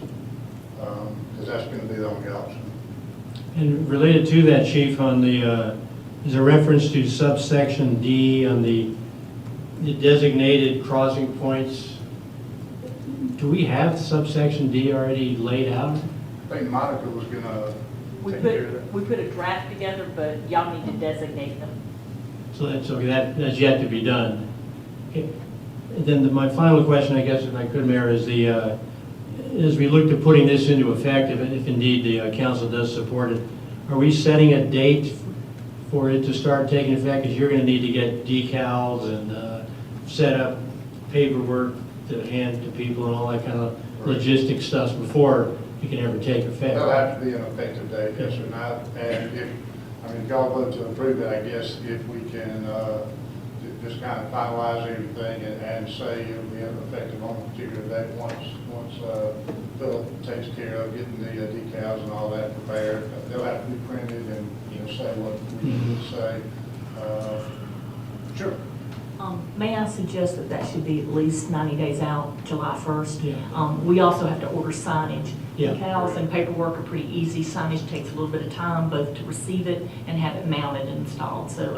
Because that's going to be the only option. And related to that, Chief, on the, is a reference to subsection D on the designated crossing points. Do we have subsection D already laid out? I think Monica was going to We take care of that. put a draft together, but y'all need to designate them. So that's, okay, that's yet to be done. Okay. And then my final question, I guess, if I could, Mayor, is as we look to putting this into effect, if indeed the council does support it, are we setting a date for it to start taking effect? Because you're going to need to get decals and set up paperwork to hand to people and all that kind of logistic stuff before it can ever take effect. There'll have to be an effective date, yes or not. And if y'all vote to approve it, I guess if we can just kind of finalize everything and say it'll be effective on a particular date once Philip takes care of getting the decals and all that prepared. They'll have to be printed and, say what we need to say. Sure. May I suggest that should be at least 90 days out, July 1st? Yeah. We also have to order signage. Yeah. Decals and paperwork are pretty easy. Signage takes a little bit of time, both to receive it and have it mounted and installed. So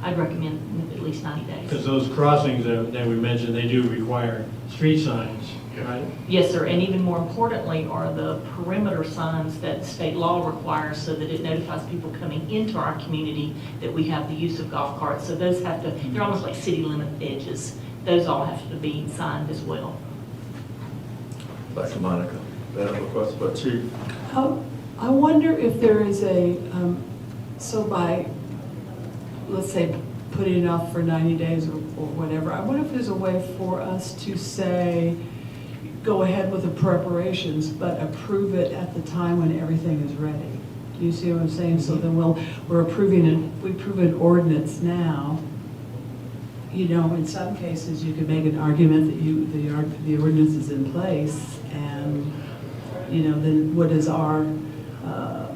I'd recommend at least 90 days. Because those crossings that we mentioned, they do require street signs, right? Yes, sir, and even more importantly are the perimeter signs that state law requires so that it notifies people coming into our community that we have the use of golf carts. So those have to, they're almost like city limit edges. Those all have to be signed as well. Back to Monica. That a question for Chief? I wonder if there is so by, let's say, putting it off for 90 days or whatever, I wonder if there's a way for us to say, go ahead with the preparations, but approve it at the time when everything is ready. Do you see what I'm saying? So then we approve an ordinance now. In some cases, you could make an argument that the ordinance is in place, and then what is our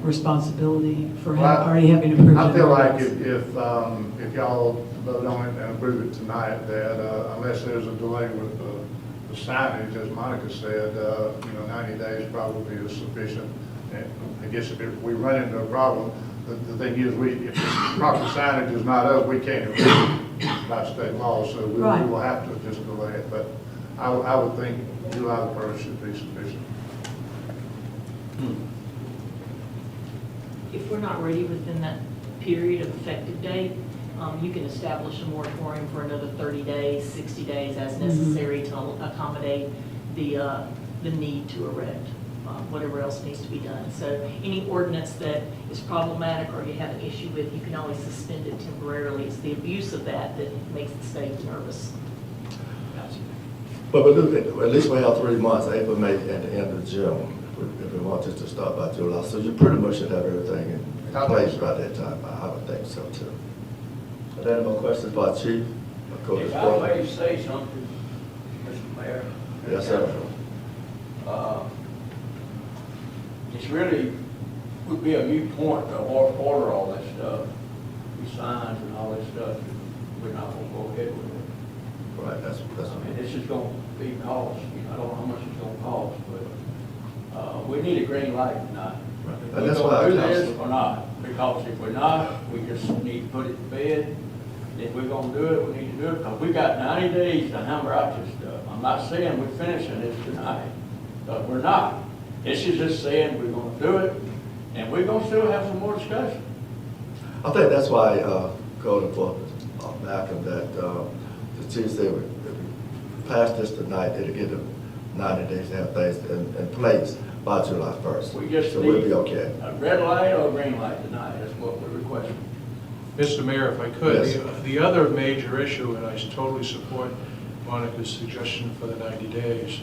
responsibility for already having approved it? I feel like if y'all vote on it and approve it tonight, that unless there's a delay with the signage, as Monica said, 90 days probably is sufficient. And I guess if we run into a problem, the thing is, if the proper signage is not up, we can't approve it by state law, so we will have to just delay it. But I would think July the 1st should be sufficient. If we're not ready within that period of effective date, you can establish a moratorium for another 30 days, 60 days as necessary to accommodate the need to erect whatever else needs to be done. So any ordinance that is problematic or you have an issue with, you can always suspend it temporarily. It's the abuse of that makes the state nervous. But at least we have 3 months, April, May, and the end of June, if we want this to start by July. So you pretty much should have everything in place by that time. I would think so too. Are there any more questions by Chief? If I may say something, Mr. Mayor. Yes, sir. It's really, would be a moot point to order all that stuff, these signs and all that stuff. we're not gonna go ahead with it. Right, that's, I mean, this is gonna be cost, I don't know how much it's gonna cost, but, we need a green light tonight. If And we're that's why gonna I do this counsel- or not, because if we're not, we just need to put it to bed. If we're gonna do it, we need to do it, because we got 90 days to hammer out this stuff. I'm not saying we're finishing this tonight, but we're not. This is just saying we're gonna do it, and we're gonna still have some more discussion. I think that's why, Golden for Malcolm, that, the chief said, if we pass this tonight, it'll give them 90 days to have things in place by July 1st. We just So we'll need be okay. a red light or a green light tonight, that's what we're requesting. Mr. Mayor, if I could, Yes. the other major issue, and I totally support Monica's suggestion for the 90 days,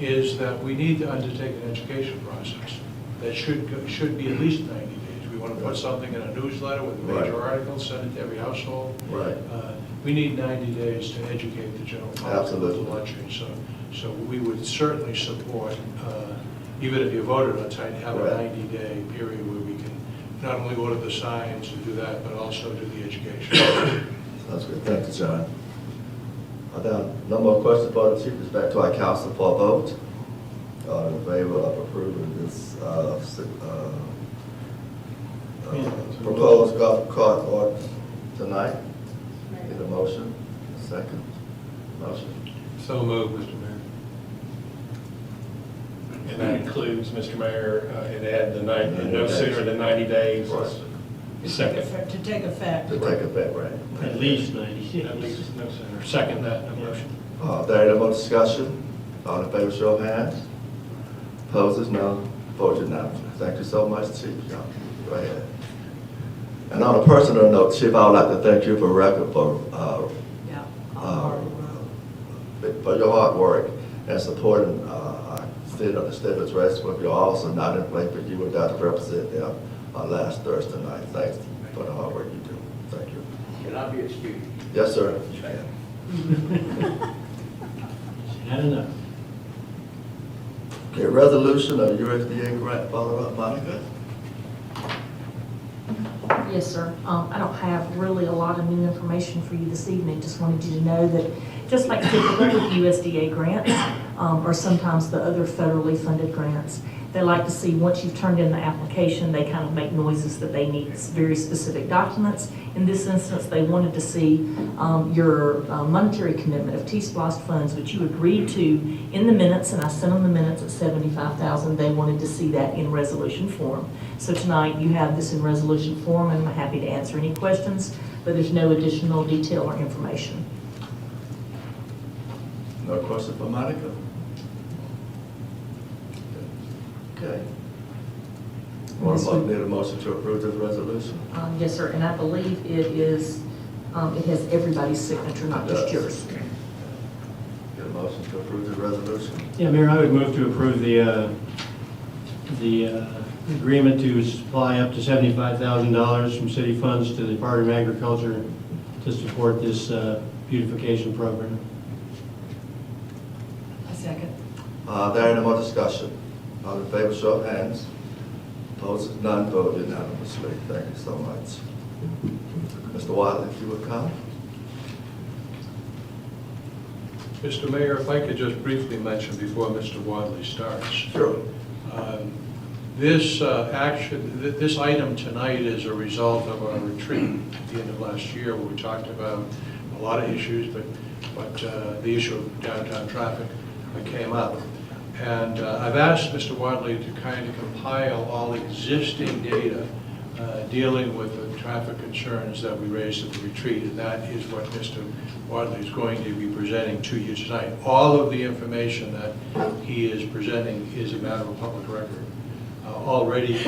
is that we need to undertake an education process that should be at least 90 days. We want to put something in a newsletter with a major Right. article, send it to every household. Right. We need 90 days to educate the general public of the Absolutely. law change. So we would certainly support, even if you voted on tonight, have a Right. 90-day period where we can not only order the signs and do that, but also do the education. Sounds good. Thank you, John. No more questions for the chief. It's back to our council for a vote. All in favor of approving this, proposed golf cart ordinance tonight? Need a motion? A second? Motion? So moved, Mr. Mayor. And that includes, Mr. Mayor, it had the 90, no sooner than 90 days. Right. Second. To take effect. To take effect, right? At least 90 At days. least no sooner. Second that motion. There any more discussion? All in favor, show of hands. Opposers, no. Vote unanimously. Thank you so much, Chief. Y'all, go ahead. And on a personal note, Chief, I would like to thank you for Yeah. for your hard work and supporting our city of the state of Rest with your also not in place, but you were there to represent them last Thursday night. Thanks for the hard work you do. Thank you. Can I be excused? Yes, sir. You can. Had enough. Okay, resolution of USDA grant follow-up, Monica? Yes, sir. I don't have really a lot of new information for you this evening. Just wanted you to know that, just like typical with USDA grants, or sometimes the other federally funded grants, they like to see, once you've turned in the application, they kind of make noises that they need very specific documents. In this instance, they wanted to see your monetary commitment of T-SPLOST funds, which you agreed to in the minutes, and I sent them the minutes at $75,000. They wanted to see that in resolution form. So tonight, you have this in resolution form, and I'm happy to answer any questions, but there's no additional detail or information. No question for Monica? Okay. Need a motion to approve this resolution? Yes, sir, and I believe it is, it has everybody's signature, not It just does. yours. Get a motion to approve this resolution? Yeah, Mayor, I would move to approve the agreement to supply up to $75,000 from city funds to the Department of Agriculture to support this beautification program. A second. There any more discussion? All in favor, show of hands. Opposed, none, vote unanimously. Thank you so much. Mr. Wiley, if you would come. Mr. Mayor, if I could just briefly mention before Mr. Wadley starts. Sure. This this item tonight is a result of our retreat at the end of last year where we talked about a lot of issues, but the issue of downtown traffic came up. And I've asked Mr. Wadley to kind of compile all existing data dealing with the traffic concerns that we raised at the retreat, and that is what Mr. Wadley is going to be presenting to you tonight. All of the information that he is presenting is a matter of public record, already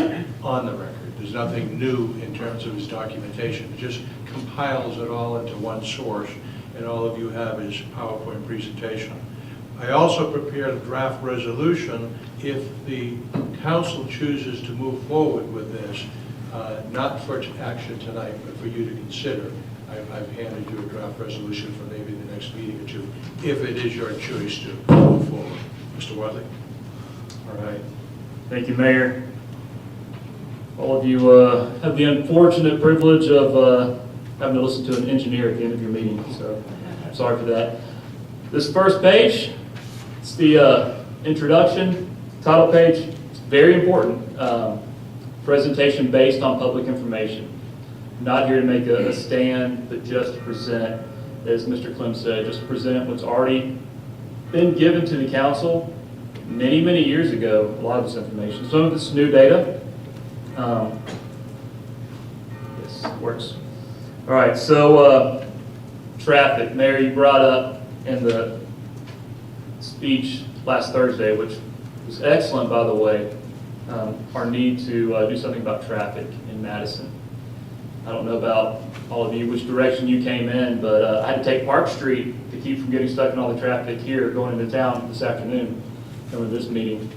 on the record. There's nothing new in terms of his documentation. It just compiles it all into one source, and all of you have his PowerPoint presentation. I also prepared a draft resolution if the council chooses to move forward with this, not for action tonight, but for you to consider. I've handed you a draft resolution for maybe the next meeting or two, if it is your choice to move forward. Mr. Wadley? All right. Thank you, Mayor. All of you have the unfortunate privilege of having to listen to an engineer at the end of your meeting, so sorry for that. This first page, it's the introduction, title page. It's very important. Presentation based on public information. Not here to make a stand, but just to present, as Mr. Clem said, just present what's already been given to the council many, many years ago, a lot of this information. Some of it's new data. Yes, it works. All right, so traffic. Mayor, you brought up in the speech last Thursday, which was excellent, by the way, our need to do something about traffic in Madison. I don't know about all of you, which direction you came in, but I had to take Park Street to keep from getting stuck in all the traffic here going into town this afternoon over this meeting.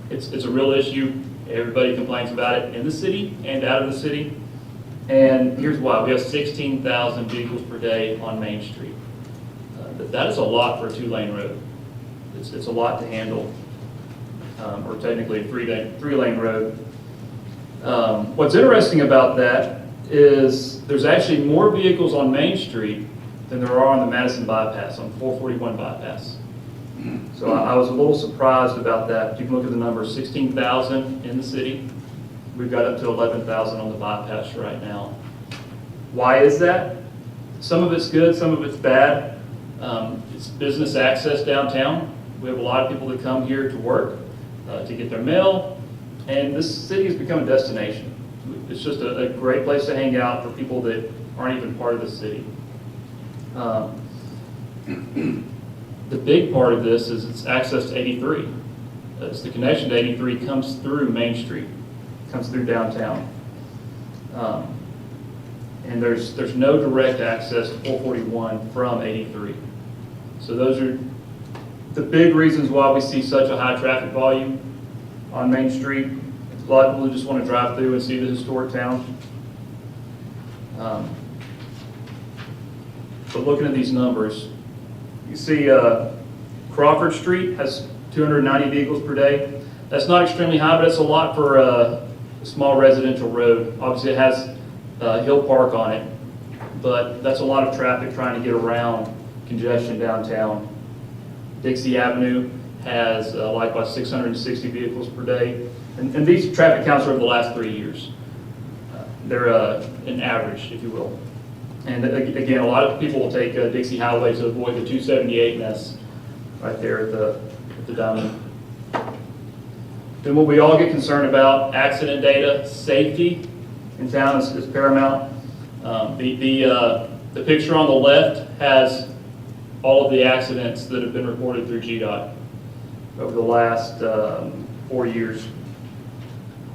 It's a real issue. Everybody complains about it in the city and out of the city. And here's why. We have 16,000 vehicles per day on Main Street. That is a lot for a 2-lane road. It's a lot to handle, or technically a 3-lane road. What's interesting about that is there's actually more vehicles on Main Street than there are on the Madison bypass, on 441 bypass. So I was a little surprised about that. You can look at the numbers, 16,000 in the city. We've got up to 11,000 on the bypass right now. Why is that? Some of it's good, some of it's bad. It's business access downtown. We have a lot of people that come here to work, to get their mail, and this city has become a destination. It's just a great place to hang out for people that aren't even part of the city. The big part of this is it's access to 83. It's the connection to 83 comes through Main Street, comes through downtown. And there's no direct access to 441 from 83. So those are the big reasons why we see such a high traffic volume on Main Street. A lot of people who just want to drive through and see the historic town. But looking at these numbers, you see Crawford Street has 290 vehicles per day. That's not extremely high, but it's a lot for a small residential road. Obviously it has Hill Park on it, but that's a lot of traffic trying to get around congestion downtown. Dixie Avenue has likewise 660 vehicles per day. And these traffic counts are over the last 3 years. They're an average, if you will. And again, a lot of people will take Dixie Highway to avoid the 278 mess right there at the diamond. Then what we all get concerned about, accident data, safety in town is paramount. The picture on the left has all of the accidents that have been reported through GDOT over the last 4 years.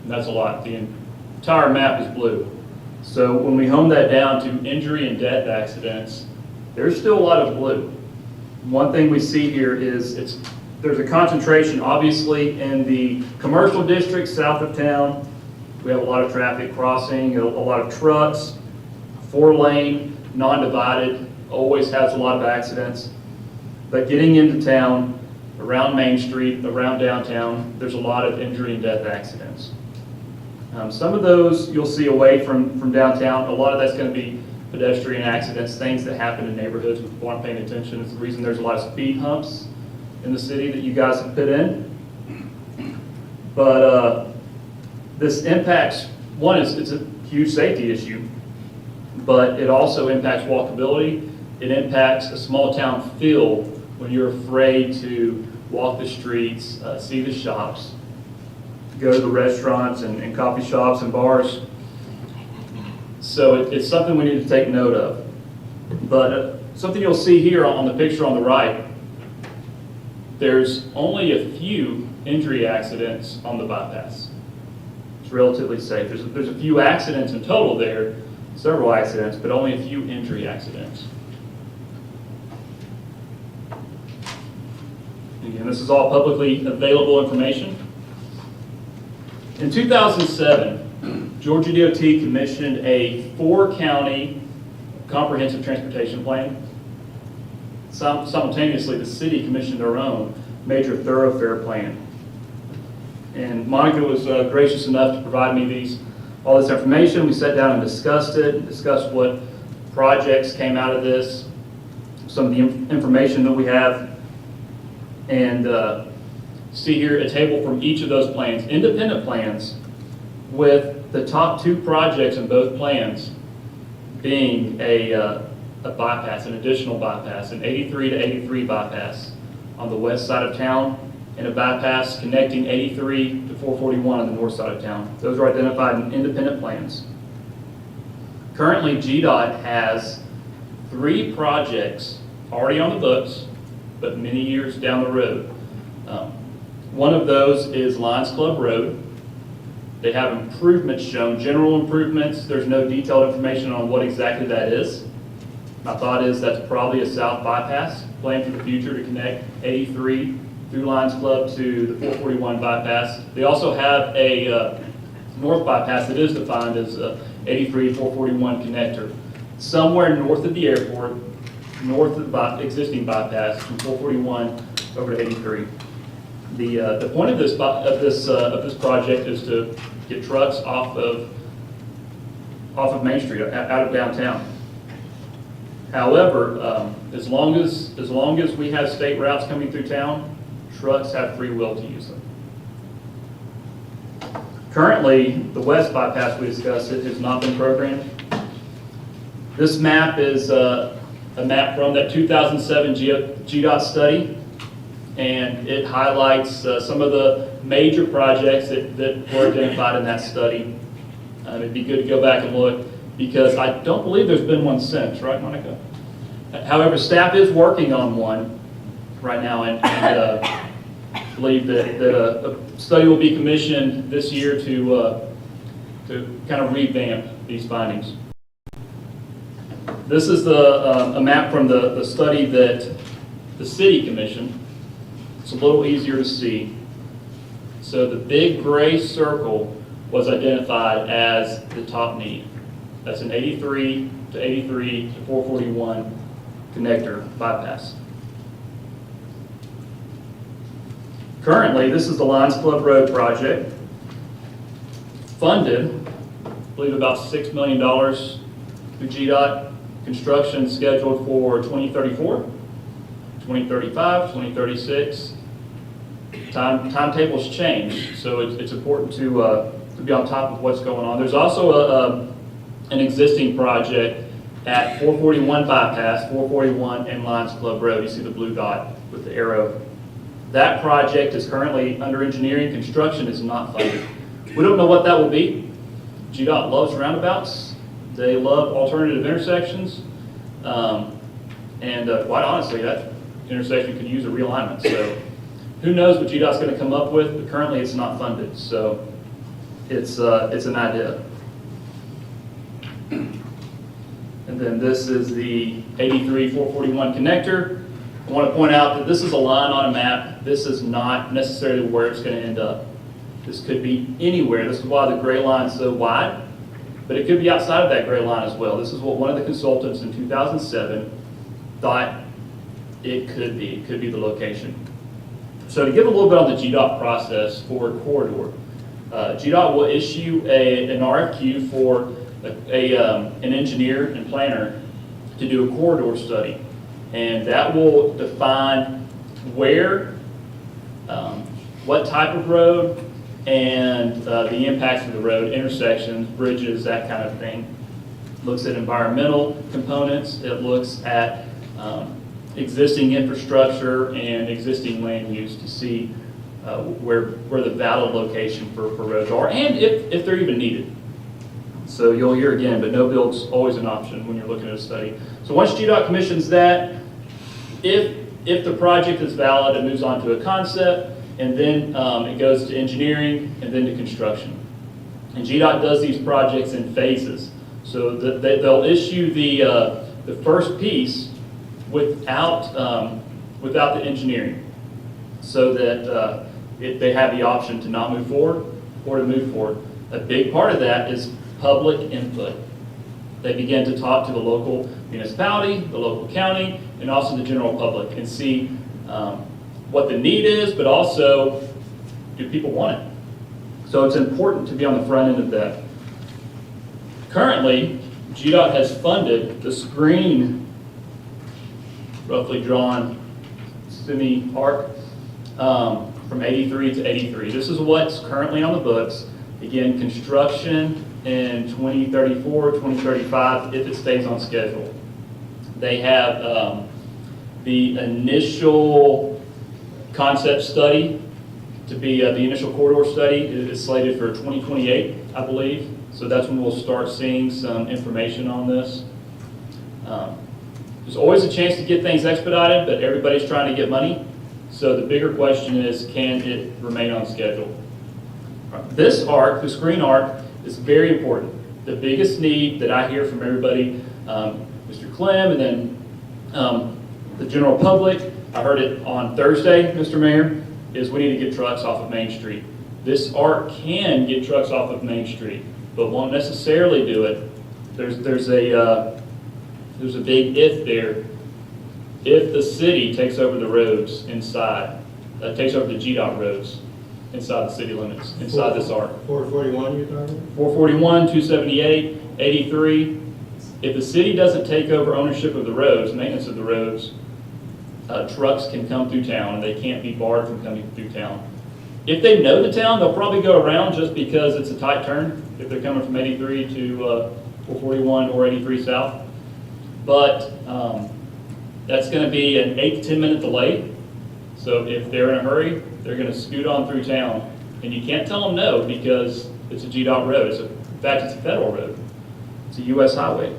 And that's a lot. The entire map is blue. So when we hone that down to injury and death accidents, there's still a lot of blue. One thing we see here is there's a concentration, obviously, in the commercial district south of town. We have a lot of traffic crossing, a lot of trucks, 4-lane, non-divided, always has a lot of accidents. But getting into town, around Main Street, around downtown, there's a lot of injury and death accidents. Some of those you'll see away from downtown. A lot of that's going to be pedestrian accidents, things that happen in neighborhoods with people aren't paying attention. It's the reason there's a lot of speed humps in the city that you guys have put in. But this impacts, one, it's a huge safety issue, but it also impacts walkability. It impacts a small town feel when you're afraid to walk the streets, see the shops, go to the restaurants and coffee shops and bars. So it's something we need to take note of. But something you'll see here on the picture on the right, there's only a few injury accidents on the bypass. It's relatively safe. There's a few accidents in total there, several accidents, but only a few injury accidents. Again, this is all publicly available information. In 2007, Georgia DOT commissioned a 4-county comprehensive transportation plan. Simultaneously, the city commissioned their own major thoroughfare plan. And Monica was gracious enough to provide me these all this information. We sat down and discussed it, discussed what projects came out of this, some of the information that we have, and see here a table from each of those plans, independent plans, with the top 2 projects in both plans being a bypass, an additional bypass, an 83 to 83 bypass on the west side of town, and a bypass connecting 83 to 441 on the north side of town. Those are identified in independent plans. Currently, GDOT has 3 projects already on the books, but many years down the road. One of those is Lions Club Road. They have improvements shown, general improvements. There's no detailed information on what exactly that is. My thought is that's probably a south bypass planned for the future to connect 83 through Lions Club to the 441 bypass. They also have a north bypass that is defined as a 83 441 connector. Somewhere north of the airport, north of the existing bypass from 441 over to 83. The point of this project is to get trucks off of Main Street, out of downtown. However, as long as we have state routes coming through town, trucks have free will to use them. Currently, the west bypass we discussed, it has not been programmed. This map is a map from that 2007 GDOT study, and it highlights some of the major projects that were identified in that study. It'd be good to go back and look, because I don't believe there's been one since, right, Monica? However, staff is working on one right now, and believe that a study will be commissioned this year to kind of revamp these findings. This is a map from the study that the city commissioned. It's a little easier to see. So the big gray circle was identified as the top need. That's an 83 to 83 to 441 connector bypass. Currently, this is the Lions Club Road project. Funded, I believe about $6 million through GDOT. Construction scheduled for 2034, 2035, 2036. Timetables change, so it's important to be on top of what's going on. There's also an existing project at 441 bypass, 441 and Lions Club Road. You see the blue dot with the arrow. That project is currently under engineering. Construction is not funded. We don't know what that will be. GDOT loves roundabouts. They love alternative intersections. And quite honestly, that intersection could use a realignment. So who knows what GDOT's going to come up with, but currently it's not funded. So it's an idea. And then this is the 83 441 connector. I want to point out that this is a line on a map. This is not necessarily where it's going to end up. This could be anywhere. This is why the gray line is so wide, but it could be outside of that gray line as well. This is what one of the consultants in 2007 thought it could be. It could be the location. So to give a little bit on the GDOT process for a corridor, GDOT will issue an RFQ for an engineer and planner to do a corridor study. And that will define where, what type of road, and the impacts of the road, intersections, bridges, that kind of thing. Looks at environmental components. It looks at existing infrastructure and existing land use to see where the valid location for roads are, and if they're even needed. So you'll hear again, but no build's always an option when you're looking at a study. So once GDOT commissions that, if the project is valid, it moves on to a concept, and then it goes to engineering, and then to construction. And GDOT does these projects in phases. So they'll issue the first piece without the engineering, so that they have the option to not move forward or to move forward. A big part of that is public input. They begin to talk to the local municipality, the local county, and also the general public, and see what the need is, but also, do people want it? So it's important to be on the front end of that. Currently, GDOT has funded the screen, roughly drawn semi-arc, from 83 to 83. This is what's currently on the books. Again, construction in 2034, 2035, if it stays on schedule. They have the initial concept study to be, the initial corridor study is slated for 2028, I believe. So that's when we'll start seeing some information on this. There's always a chance to get things expedited, but everybody's trying to get money. So the bigger question is, can it remain on schedule? This arc, the screen arc, is very important. The biggest need that I hear from everybody, Mr. Clem, and then the general public, I heard it on Thursday, Mr. Mayor, is we need to get trucks off of Main Street. This arc can get trucks off of Main Street, but won't necessarily do it. There's a big if there. If the city takes over the roads inside, takes over the GDOT roads inside the city limits, inside this arc. 441 you're talking? 441, 278, 83. If the city doesn't take over ownership of the roads, maintenance of the roads, trucks can come through town and they can't be barred from coming through town. If they know the town, they'll probably go around just because it's a tight turn if they're coming from 83 to 441 or 83 south. But that's going to be an 8 to 10 minute delay. So if they're in a hurry, they're going to scoot on through town. And you can't tell them no because it's a GDOT road. In fact, it's a federal road. It's a U.S. highway.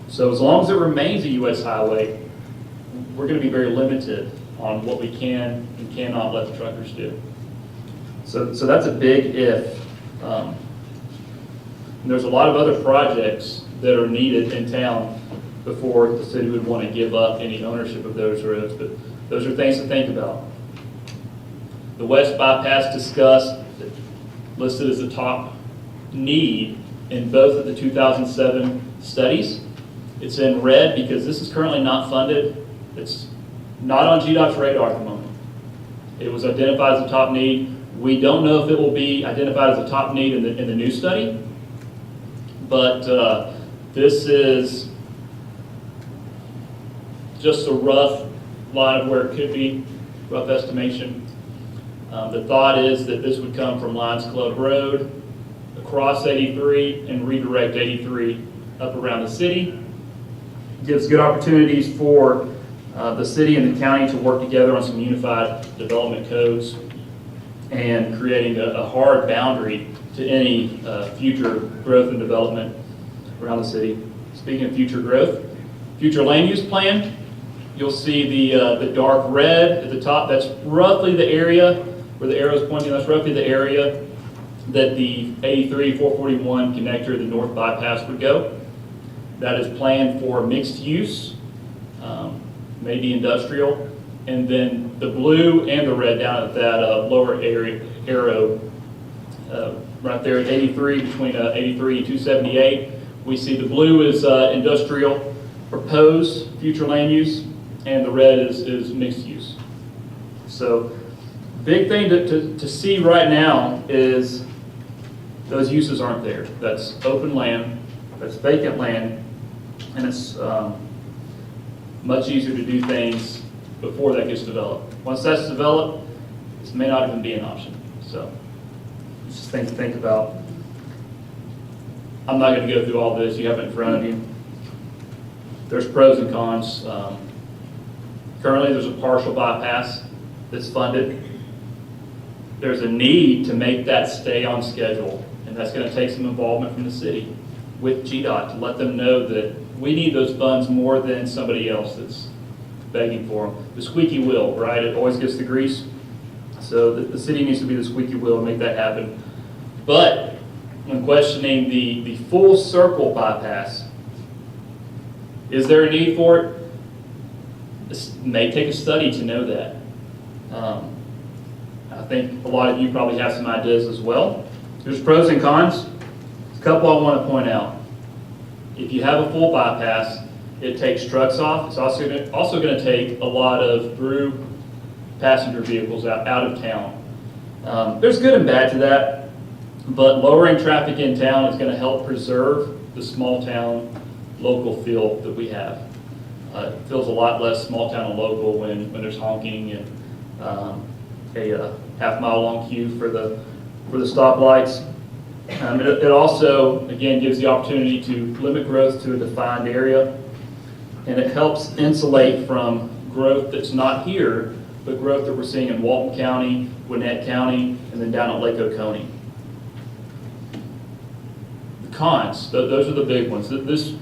So as long as it remains a U.S. highway, we're going to be very limited on what we can and cannot let the truckers do. So that's a big if. And there's a lot of other projects that are needed in town before the city would want to give up any ownership of those roads. But those are things to think about. The West Bypass discussed, listed as a top need in both of the 2007 studies. It's in red because this is currently not funded. It's not on GDOT's radar at the moment. It was identified as a top need. We don't know if it will be identified as a top need in the new study, but this is just a rough line of where it could be, rough estimation. The thought is that this would come from Lions Club Road, across 83, and redirect 83 up around the city. Gives good opportunities for the city and the county to work together on some unified development codes and creating a hard boundary to any future growth and development around the city. Speaking of future growth, future land use plan, you'll see the dark red at the top. That's roughly the area where the arrow is pointing. That's roughly the area that the 83-441 connector, the north bypass, would go. That is planned for mixed use, maybe industrial, and then the blue and the red down at that lower arrow right there at 83, between 83 and 278. We see the blue is industrial, proposed future land use, and the red is mixed use. So big thing to see right now is those uses aren't there. That's open land, that's vacant land, and it's much easier to do things before that gets developed. Once that's developed, this may not even be an option. So it's just things to think about. I'm not going to go through all this. You have it in front of you. There's pros and cons. Currently, there's a partial bypass that's funded. There's a need to make that stay on schedule, and that's going to take some involvement from the city with GDOT to let them know that we need those funds more than somebody else that's begging for them. The squeaky wheel, right? It always gets the grease. So the city needs to be the squeaky wheel and make that happen. But when questioning the full circle bypass, is there a need for it? This may take a study to know that. I think a lot of you probably have some ideas as well. There's pros and cons. A couple I want to point out. If you have a full bypass, it takes trucks off. It's also going to take a lot of through passenger vehicles out of town. There's good and bad to that, but lowering traffic in town is going to help preserve the small town, local feel that we have. It feels a lot less small town and local when there's honking and a half-mile long queue for the stoplights. It also, again, gives the opportunity to limit growth to a defined area, and it helps insulate from growth that's not here, but growth that we're seeing in Walton County, Gwinnett County, and then down at Lake Oconee. The cons, those are the big ones. This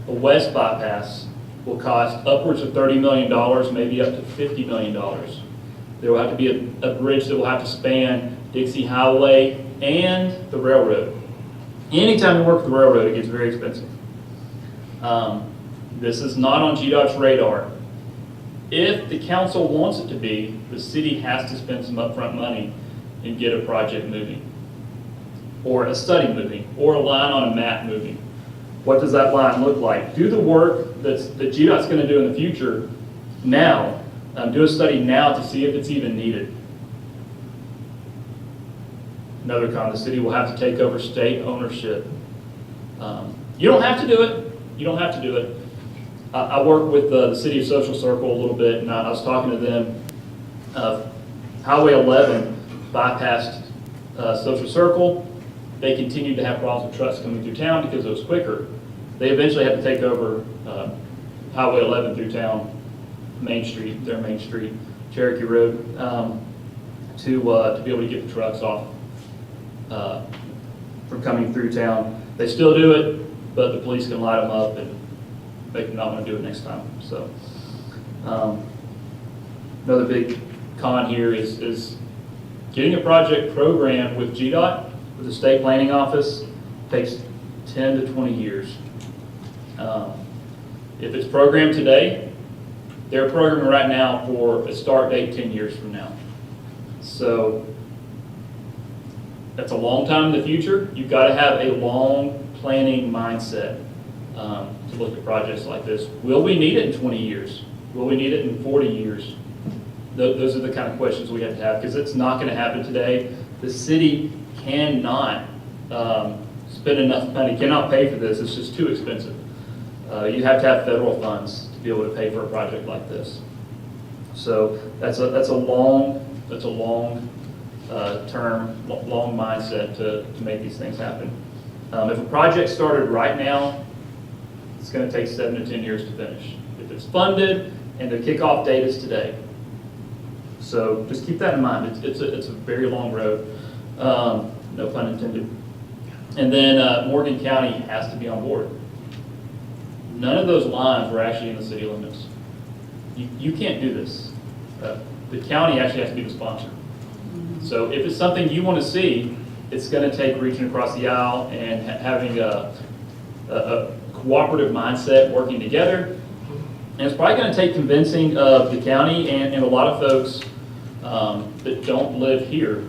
a west bypass will cost upwards of $30 million, maybe up to $50 million. There will have to be a bridge that will have to span Dixie Highway and the railroad. Anytime you work with the railroad, it gets very expensive. This is not on GDOT's radar. If the council wants it to be, the city has to spend some upfront money and get a project moving, or a study moving, or a line on a map moving. What does that line look like? Do the work that GDOT's going to do in the future now. Do a study now to see if it's even needed. Another con, the city will have to take over state ownership. You don't have to do it. You don't have to do it. I work with the City of Social Circle a little bit, and I was talking to them. Highway 11 bypassed Social Circle. They continued to have problems with trucks coming through town because it was quicker. They eventually had to take over Highway 11 through town, Main Street, their Main Street, Cherokee Road, to be able to get the trucks off from coming through town. They still do it, but the police can light them up and make them not want to do it next time. So another big con here is getting a project programmed with GDOT, with the state planning office, takes 10 to 20 years. If it's programmed today, they're programming right now for a start date 10 years from now. So that's a long time in the future. You've got to have a long planning mindset to look at projects like this. Will we need it in 20 years? Will we need it in 40 years? Those are the kind of questions we have to have, because it's not going to happen today. The city cannot spend enough money, cannot pay for this. It's just too expensive. You have to have federal funds to be able to pay for a project like this. So that's a long term, long mindset to make these things happen. If a project started right now, it's going to take 7 to 10 years to finish. If it's funded and the kickoff date is today. So just keep that in mind. It's a very long road, no pun intended. And then Morgan County has to be on board. None of those lines were actually in the city limits. You can't do this. The county actually has to be the sponsor. So if it's something you want to see, it's going to take reaching across the aisle and having a cooperative mindset, working together. And it's probably going to take convincing of the county and a lot of folks that don't live here,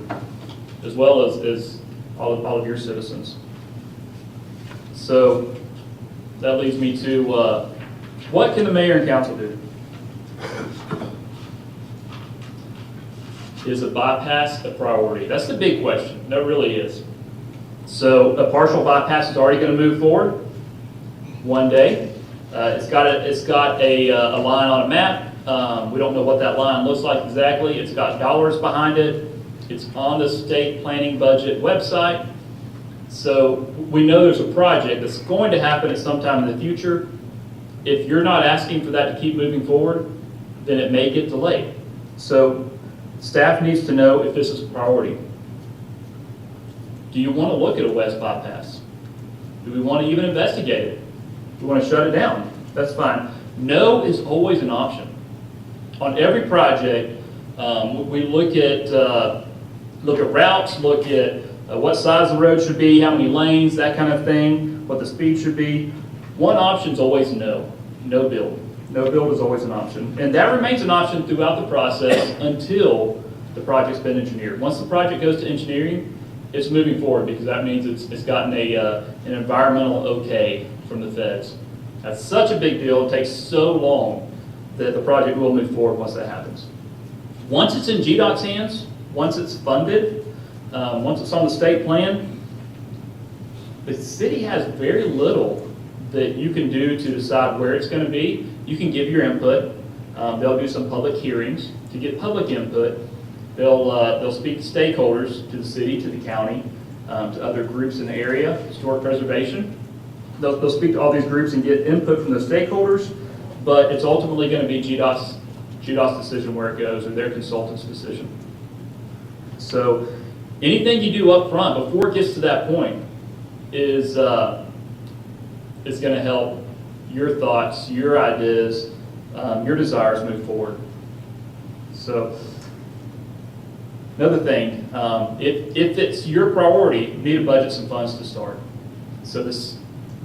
as well as all of your citizens. So that leads me to what can the mayor and council do? Is a bypass a priority? That's the big question. That really is. So a partial bypass is already going to move forward one day. It's got a line on a map. We don't know what that line looks like exactly. It's got dollars behind it. It's on the state planning budget website. So we know there's a project that's going to happen at some time in the future. If you're not asking for that to keep moving forward, then it may get delayed. So staff needs to know if this is a priority. Do you want to look at a west bypass? Do we want to even investigate it? Do we want to shut it down? That's fine. No is always an option. On every project, we look at routes, look at what size the road should be, how many lanes, that kind of thing, what the speed should be. One option is always no build. No build is always an option. And that remains an option throughout the process until the project's been engineered. Once the project goes to engineering, it's moving forward because that means it's gotten an environmental okay from the feds. That's such a big deal. It takes so long that the project will move forward once that happens. Once it's in GDOT's hands, once it's funded, once it's on the state plan, the city has very little that you can do to decide where it's going to be. You can give your input. They'll do some public hearings to get public input. They'll speak to stakeholders, to the city, to the county, to other groups in the area, historic preservation. They'll speak to all these groups and get input from the stakeholders, but it's ultimately going to be GDOT's decision where it goes, or their consultant's decision. So anything you do up front before it gets to that point is going to help your thoughts, your ideas, your desires move forward. So another thing, if it's your priority, you need to budget some funds to start. So this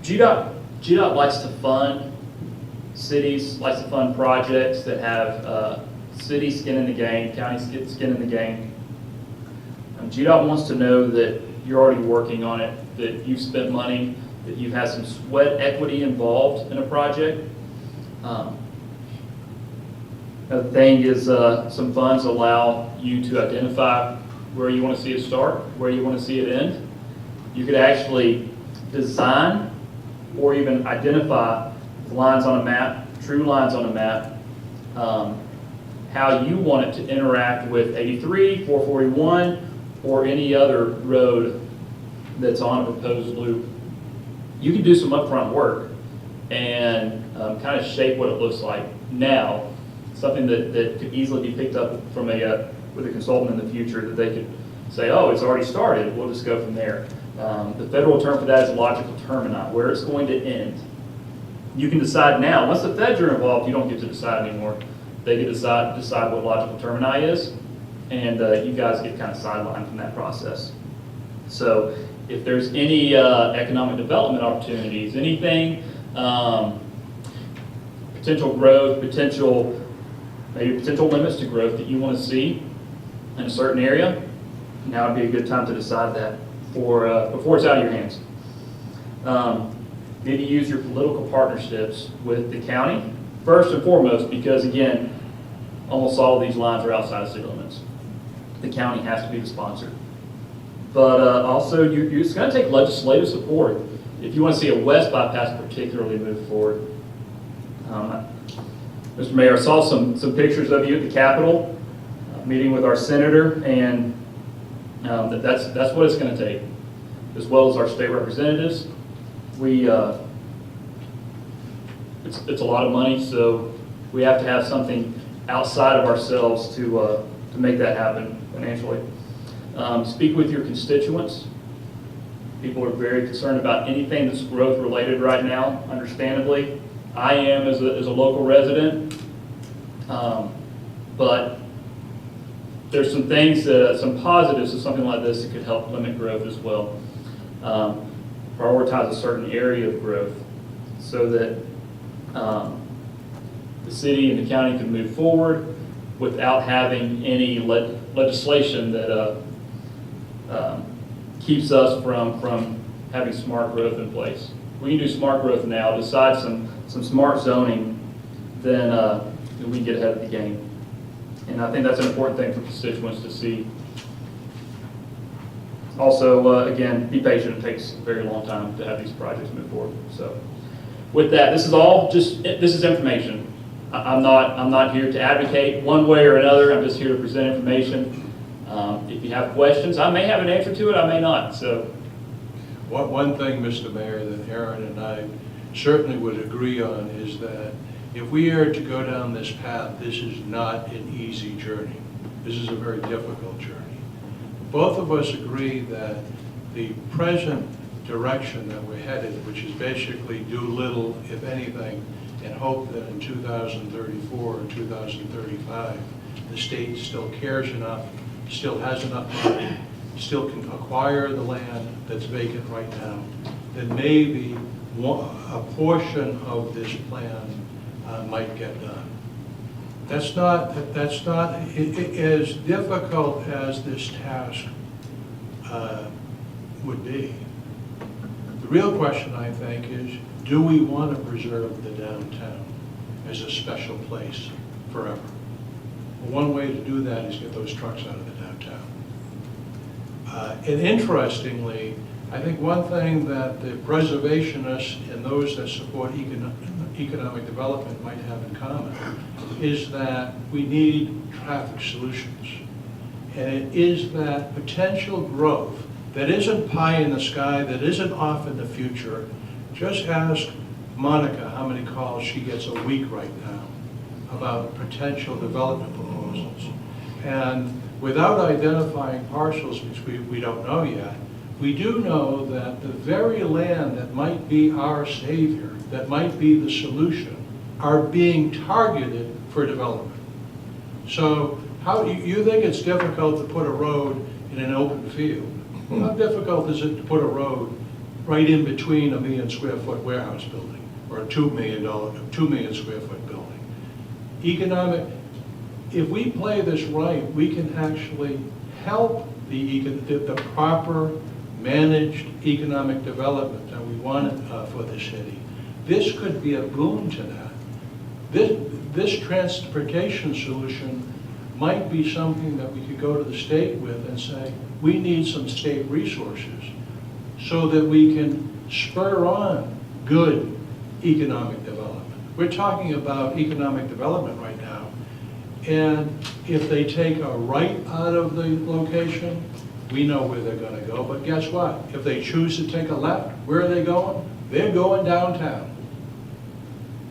GDOT likes to fund cities, likes to fund projects that have city skin in the game, county skin in the game. GDOT wants to know that you're already working on it, that you've spent money, that you've had some sweat equity involved in a project. Another thing is some funds allow you to identify where you want to see it start, where you want to see it end. You could actually design or even identify lines on a map, true lines on a map, how you want it to interact with 83, 441, or any other road that's on a proposed loop. You can do some upfront work and kind of shape what it looks like now, something that could easily be picked up from with a consultant in the future, that they could say, oh, it's already started, we'll just go from there. The federal term for that is logical termini, where it's going to end. You can decide now. Once the feds are involved, you don't get to decide anymore. They get to decide what logical termini is, and you guys get kind of sidelined from that process. So if there's any economic development opportunities, anything, potential growth, maybe potential limits to growth that you want to see in a certain area, now would be a good time to decide that before it's out of your hands. Need to use your political partnerships with the county, first and foremost, because again, almost all of these lines are outside of city limits. The county has to be the sponsor. But also, it's going to take legislative support if you want to see a west bypass particularly move forward. Mr. Mayor, I saw some pictures of you at the Capitol, meeting with our senator, and that's what it's going to take, as well as our state representatives. It's a lot of money, so we have to have something outside of ourselves to make that happen financially. Speak with your constituents. People are very concerned about anything that's growth related right now, understandably. I am as a local resident, but there's some things, some positives to something like this that could help limit growth as well. Prioritize a certain area of growth so that the city and the county can move forward without having any legislation that keeps us from having smart growth in place. We can do smart growth now, decide some smart zoning, then we can get ahead of the game. And I think that's an important thing for constituents to see. Also, again, be patient. It takes a very long time to have these projects move forward. So with that, this is information. I'm not here to advocate one way or another. I'm just here to present information. If you have questions, I may have an answer to it, I may not. So, one thing, Mr. Mayor, that Aaron and I certainly would agree on is that if we are to go down this path, this is not an easy journey. This is a very difficult journey. Both of us agree that the present direction that we're headed, which is basically do little, if anything, and hope that in 2034 or 2035, the state still cares enough, still has enough money, still can acquire the land that's vacant right now, then maybe a portion of this plan might get done. That's not as difficult as this task would be. The real question, I think, is do we want to preserve the downtown as a special place forever? Well, one way to do that is get those trucks out of the downtown. And interestingly, I think one thing that the preservationists and those that support economic development might have in common is that we need traffic solutions. And it is that potential growth that isn't pie in the sky, that isn't off in the future. Just ask Monica how many calls she gets a week right now about potential development proposals. And without identifying parcels, which we don't know yet, we do know that the very land that might be our savior, that might be the solution, are being targeted for development. So how you think it's difficult to put a road in an open field? How difficult is it to put a road right in between a 1 million square foot warehouse building or a $2 million square foot building? If we play this right, we can actually help the proper managed economic development that we want for the city. This could be a boon to that. This transportation solution might be something that we could go to the state with and say, we need some state resources so that we can spur on good economic development. We're talking about economic development right now. And if they take a right out of the location, we know where they're going to go. But guess what? If they choose to take a left, where are they going? They're going downtown.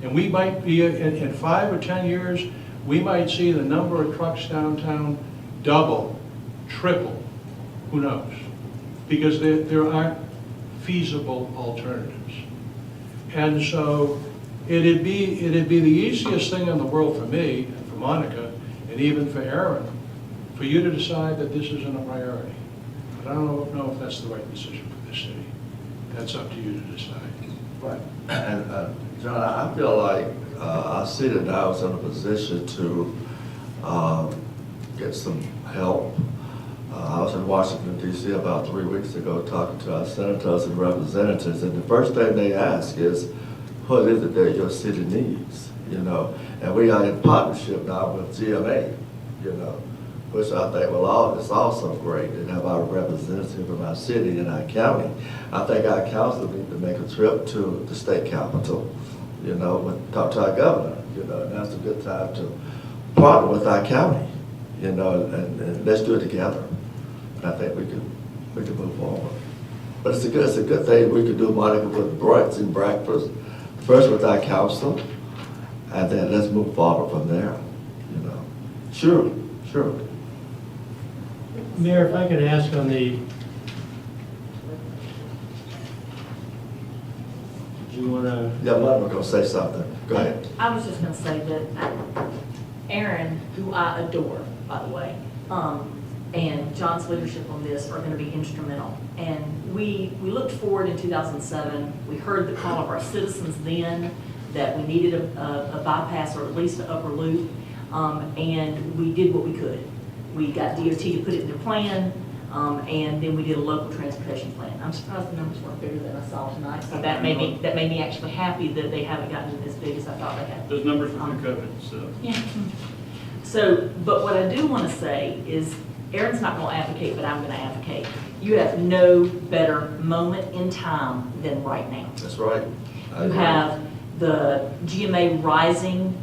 And we might be, in 5 or 10 years, we might see the number of trucks downtown double, triple, who knows? Because there aren't feasible alternatives. And so it'd be the easiest thing in the world for me, and for Monica, and even for Aaron, for you to decide that this isn't a priority. But I don't know if that's the right decision for this city. That's up to you to decide. Right. And John, I feel like our city now is in a position to get some help. I was in Washington, D.C. about 3 weeks ago talking to our senators and representatives, and the first thing they ask is, what is it that your city needs? You know, and we are in partnership now with GMA, you know, which I think is also great to have our representative from our city and our county. I think our council need to make a trip to the state capitol, you know, and talk to our governor, you know, and that's a good time to partner with our county, you know, and let's do it together. And I think we can move forward. But it's a good thing we could do, Monica, with brunch and breakfast, first with our council, and then let's move forward from there, you know. Sure. Mayor, if I could ask on the, do you want to? Yeah, Monica going to say something. Go ahead. I was just going to say that Aaron, who I adore, by the way, and John's leadership on this are going to be instrumental. And we looked forward in 2007. We heard the call of our citizens then that we needed a bypass or at least an upper loop, and we did what we could. We got DOT to put it in their plan, and then we did a local transportation plan. I'm surprised the numbers weren't bigger than I saw tonight, so that made me actually happy that they haven't gotten as big as I thought they had. Those numbers were pre-COVID, so. Yeah. So, but what I do want to say is, Aaron's not going to advocate, but I'm going to advocate. You have no better moment in time than right now. That's right. You have the GMA Rising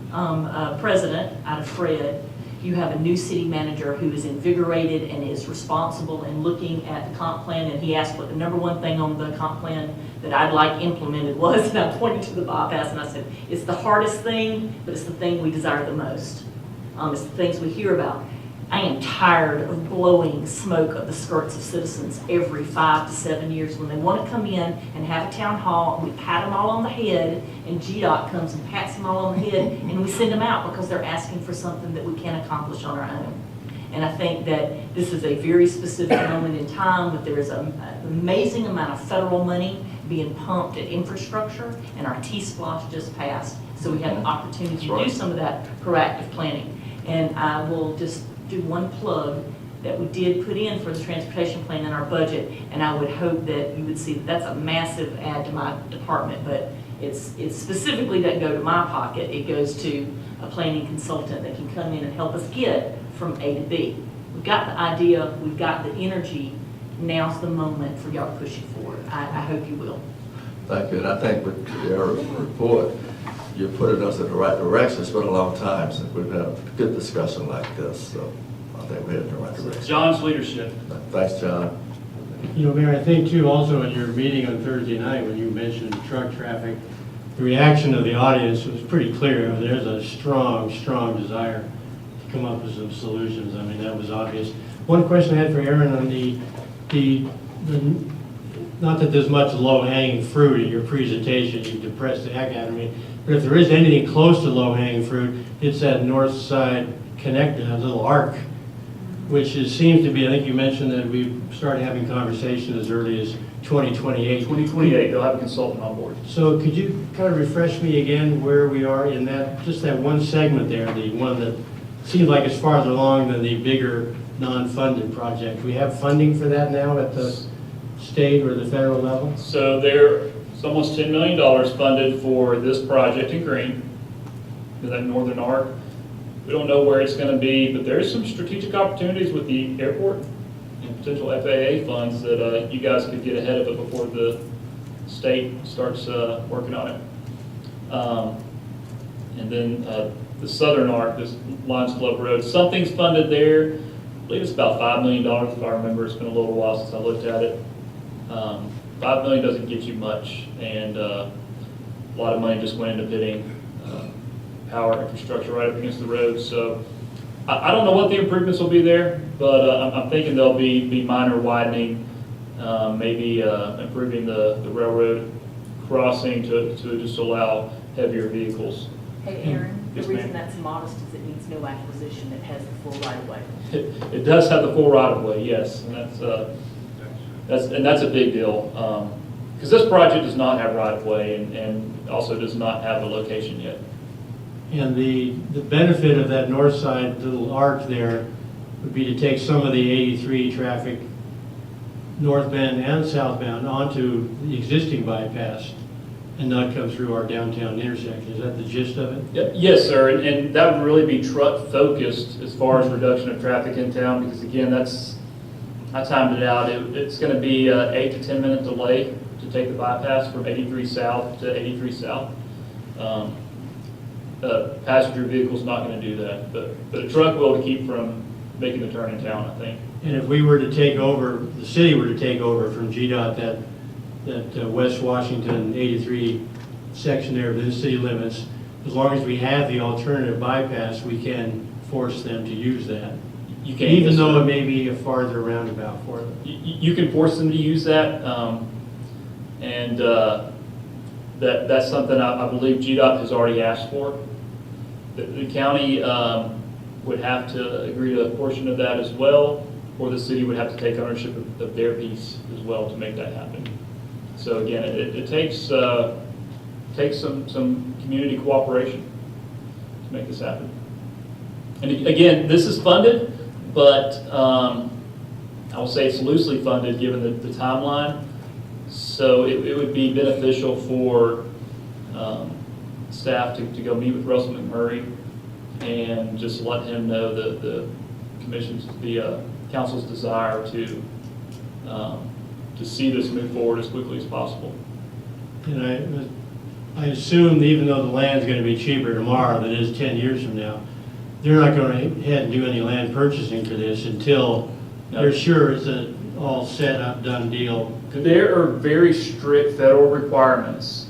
president out of Fred. You have a new city manager who is invigorated and is responsible in looking at the comp plan. And he asked what the number one thing on the comp plan that I'd like implemented was, and I pointed to the bypass and I said, it's the hardest thing, but it's the thing we desire the most. It's the things we hear about. I am tired of blowing smoke of the skirts of citizens every 5 to 7 years when they want to come in and have a town hall, and we pat them all on the head, and GDOT comes and pats them all on the head, and we send them out because they're asking for something that we can't accomplish on our own. And I think that this is a very specific moment in time that there is an amazing amount of federal money being pumped at infrastructure, and our T-Splosh just passed. So we have an opportunity to do some of that proactive planning. And I will just do one plug that we did put in for the transportation plan in our budget, and I would hope that you would see that that's a massive add to my department, but it specifically doesn't go to my pocket. It goes to a planning consultant that can come in and help us get from A to B. We've got the idea, we've got the energy, now's the moment for y'all to push it forward. I hope you will. Thank you, and I think with your report, you're putting us in the right direction. It's been a long time since we've had a good discussion like this, so I think we're headed in the right direction. John's leadership. Thanks, John. You know, Mayor, I think too, also in your meeting on Thursday night, when you mentioned truck traffic, the reaction of the audience was pretty clear. There's a strong desire to come up with some solutions. I mean, that was obvious. One question I had for Aaron on the not that there's much low-hanging fruit in your presentation, you depressed the heck out of me, but if there is anything close to low-hanging fruit, it's that north side connector, that little arc, which seems to be, I think you mentioned that we started having conversations as early as 2028. 2028, they'll have a consultant on board. So could you kind of refresh me again where we are in that, just that one segment there, the one that seems like it's farther along than the bigger non-funded project? Do we have funding for that now at the state or the federal level? So there's almost $10 million funded for this project in green, that northern arc. We don't know where it's going to be, but there's some strategic opportunities with the airport and potential FAA funds that you guys could get ahead of it before the state starts working on it. And then the southern arc, this Lions Club Road, something's funded there. I believe it's about $5 million if I remember. It's been a little while since I looked at it. $5 million doesn't get you much, and a lot of money just went into bidding power infrastructure right up against the road. So I don't know what the improvements will be there, but I'm thinking there'll be minor widening, maybe improving the railroad crossing to just allow heavier vehicles. Hey, Aaron, the Yes, reason ma'am. that's modest is it needs no acquisition. It has the full right of way. It does have the full right of way, yes, and that's a big deal. Because this project does not have right of way and also does not have a location yet. And the benefit of that north side little arc there would be to take some of the 83 traffic northbound and southbound onto the existing bypass and not come through our downtown intersection. Is that the gist of it? Yes, sir, and that would really be truck focused as far as reduction of traffic in town, because again, I timed it out. It's going to be an 8 to 10 minute delay to take the bypass from 83 south to 83 south. A passenger vehicle's not going to do that, but a truck will to keep from making the turn in town, I think. And if we were to take over, the city were to take over from GDOT that West Washington 83 section there within city limits, as long as we have the alternative bypass, we can force them to use that. You can, Even yes, though sir. it may be a farther roundabout for them. You can force them to use that, and that's something I believe GDOT has already asked for. The county would have to agree to a portion of that as well, or the city would have to take ownership of their piece as well to make that happen. So again, it takes some community cooperation to make this happen. And again, this is funded, but I will say it's loosely funded given the timeline. So it would be beneficial for staff to go meet with Russell McMurray and just let him know the commission's, the council's desire to see this move forward as quickly as possible. And I assume that even though the land's going to be cheaper tomorrow than it is 10 years from now, they're not going to head and do any land purchasing for this until they're sure it's an all set up, done deal. There are very strict federal requirements,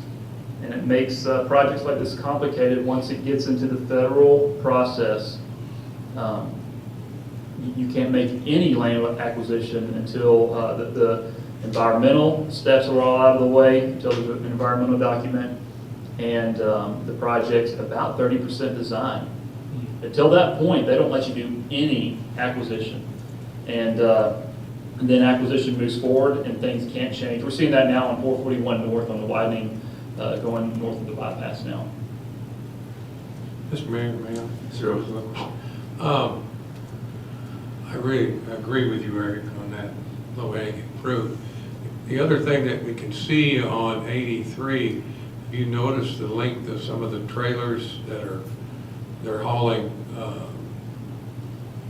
and it makes projects like this complicated once it gets into the federal process. You can't make any land acquisition until the environmental steps are all out of the way, until there's an environmental document, and the project's about 30% design. Until that point, they don't let you do any acquisition. And then acquisition moves forward and things can't change. We're seeing that now on 441 North on the widening going north of the bypass now. Mr. Mayor, ma'am? Sure. I really agree with you, Eric, on that low-hanging fruit. The other thing that we can see on 83, if you notice the length of some of the trailers that they're hauling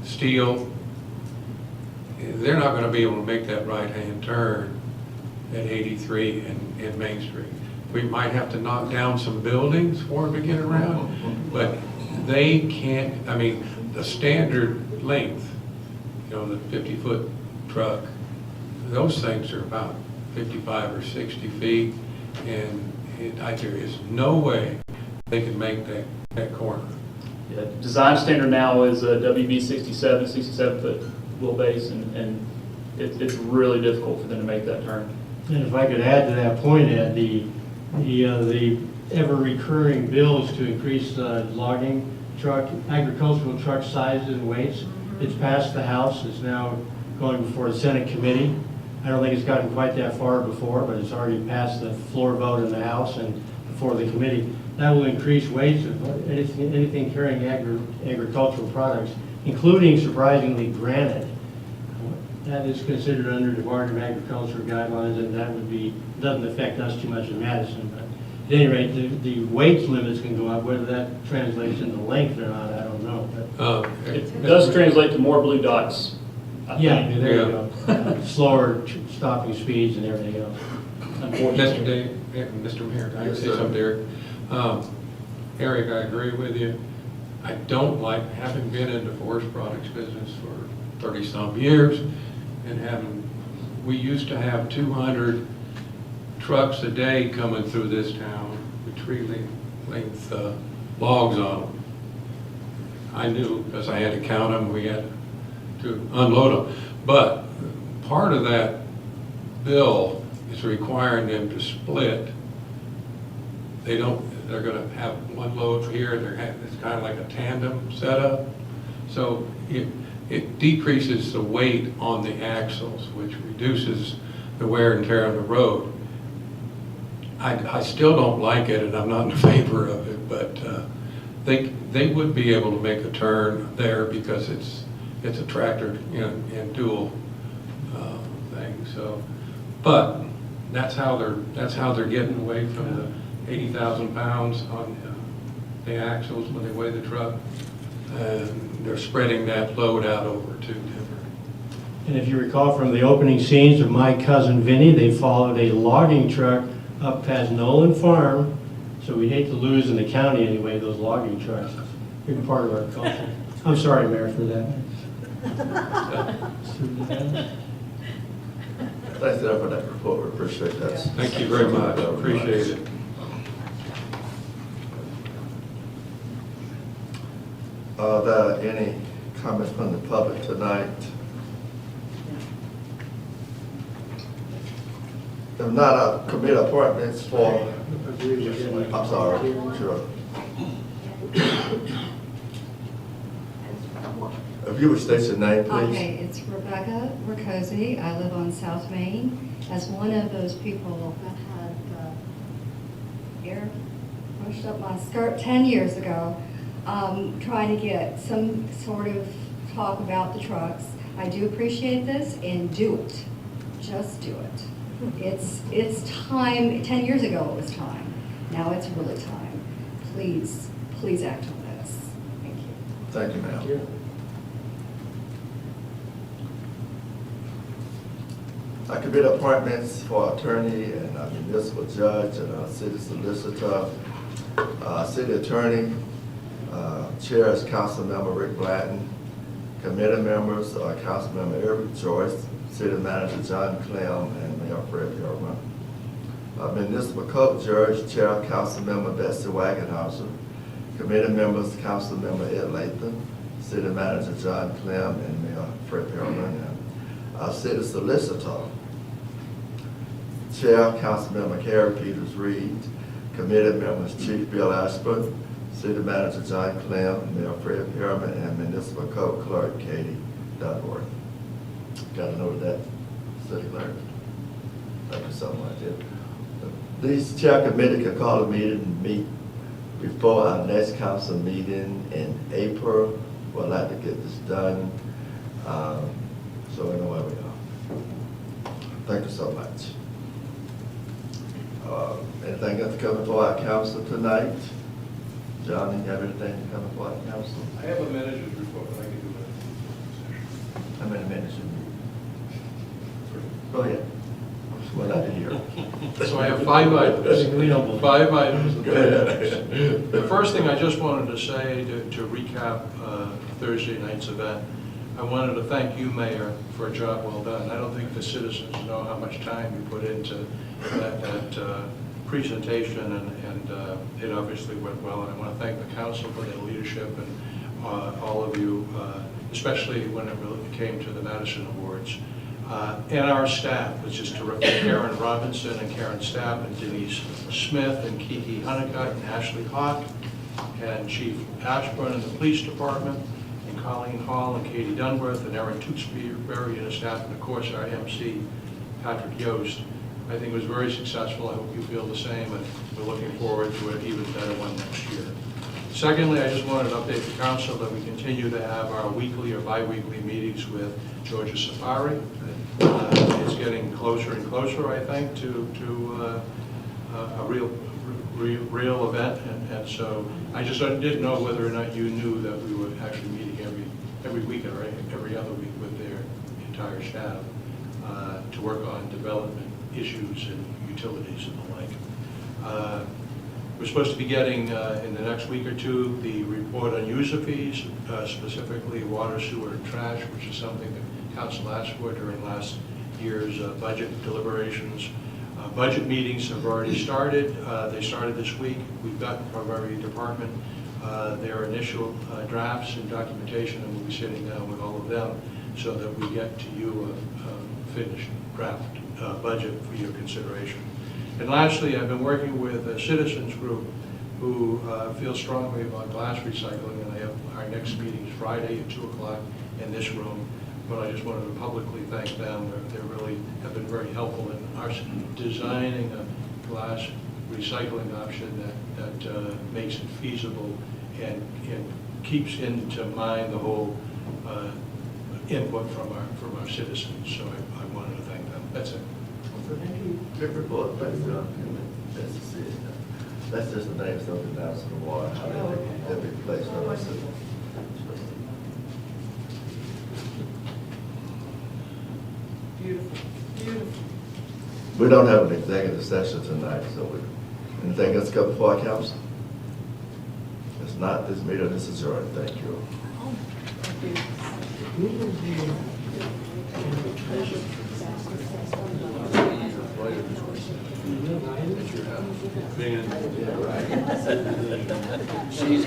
steel, they're not gonna be able to make that right-hand turn at 83 and Main Street. We might have to knock down some buildings for them to get around, but they can't, I mean, the standard length, you know, the 50-foot truck, those things are about 55 or 60 feet, and there is no way they can make that corner. Yeah, design standard now is a WB 67-foot wheelbase, and it's really difficult for them to make that turn. And if I could add to that point, Ed, the ever-recurring bills to increase logging truck, agricultural truck sizes and weights, it's passed the House, it's now going before the Senate committee. I don't think it's gotten quite that far before, but it's already passed the floor vote in the House and before the committee. That will increase weights of anything carrying agricultural products, including, surprisingly, granite. That is considered under Department of Agriculture guidelines, and that would be, doesn't affect us too much in Madison. But at any rate, the weight limits can go up. Whether that translates into length or not, I don't know. But It does translate to more blue dots. I yeah, think. there you go. Slower stopping speeds and everything else. Unfortunately. Mr. Mayor, can I Yes, say sir. something, Eric? Eric, I agree with you. I don't like, having been in the forest products business for 30-some years, and we used to have 200 trucks a day coming through this town with tree-length logs on them. I knew, because I had to count them, we had to unload them. But part of that bill is requiring them to split. They're gonna have one load here, it's kind of like a tandem setup. So it decreases the weight on the axles, which reduces the wear and tear on the road. I still don't like it, and I'm not in favor of it, but they would be able to make a turn there because it's a tractor, you know, and dual thing. So, but that's how they're getting away from the 80,000 pounds on the axles when they weigh the truck, and they're spreading that load out over two different. And if you recall from the opening scenes of My Cousin Vinny, they followed a logging truck up past Nolan Farm, so we'd hate to lose in the county anyway, those logging trucks. Big part of our culture. I'm sorry, Mayor, for that. Thanks, Ed, for that report. We appreciate that. Thank you very much, appreciate it. Are there any comments from the public tonight? If not, I'll commit appointments for, I'm sorry, sure. If you would state your name, please. Okay, it's Rebecca Riccozzi. I live on South Main. As one of those people that had air pushed up my skirt 10 years ago, trying to get some sort of talk about the trucks. I do appreciate this, and do it. Just do it. It's time. 10 years ago it was time. Now it's really time. Please act on this. Thank you. Thank you, ma'am. I commit appointments for attorney and a municipal judge and a city solicitor, city attorney, chair is Councilmember Rick Blanton, committee members are Councilmember Eric Joyce, city manager John Clem, and Mayor Fred Yorman. Municipal court judge, chair Councilmember Betsy Wagenhauser, committee members Councilmember Ed Lathan, city manager John Clem, and Mayor Fred Yorman. City solicitor, chair Councilmember Carrie Peters Reed, committee members Chief Bill Ashburn, city manager John Clem, Mayor Fred Perriman, and municipal court clerk Katie Dunworth. Got to know that, city clerk. Thank you so much. These chair committee can call a meeting and meet before our next council meeting in April. We'd like to get this done. So we know where we are. Thank you so much. Anything else coming before our council tonight? John, you have anything coming before our council? I have a manager's report, but I can do it. How many minutes you need? Go ahead. Well, I didn't hear. So I have 5 items. 5 items. Go ahead. The first thing I just wanted to say, to recap Thursday night's event, I wanted to thank you, Mayor, for a job well done. I don't think the citizens know how much time you put into that presentation, and it obviously went well. And I want to thank the council for their leadership and all of you, especially when it really came to the Madison Awards. And our staff, which is terrific. Karen Robinson and Karen Stapp and Denise Smith and Kiki Honeycutt and Ashley Hawk and Chief Ashburn in the police department and Colleen Hall and Katie Dunworth and Erin Tewksbury and his staff, and of course our MC, Patrick Yost. I think it was very successful. I hope you feel the same, and we're looking forward to an even better one next year. Secondly, I just wanted to update the council that we continue to have our weekly or bi-weekly meetings with Georgia Safari. It's getting closer and closer, I think, to a real event, and so I just didn't know whether or not you knew that we were actually meeting every week or every other week with their entire staff to work on development issues and utilities and the like. We're supposed to be getting, in the next week or two, the report on user fees, specifically water, sewer, and trash, which is something that council asked for during last year's budget deliberations. Budget meetings have already started. They started this week. We've got from every department their initial drafts and documentation, and we'll be sitting down with all of them so that we get to you a finished draft budget for your consideration. And lastly, I've been working with a citizens group who feel strongly about glass recycling, and I have our next meeting is Friday at 2 o'clock in this room. But I just wanted to publicly thank them. They really have been very helpful in our designing a glass recycling option that makes it feasible and keeps into mind the whole input from our citizens. So I wanted to thank them. That's it. Good report. Thanks, John. That's just the name, something else in the water. How every place. Beautiful, beautiful. We don't have an executive session tonight, so anything else come before our council? It's not, this meeting, this is yours. Thank you. She's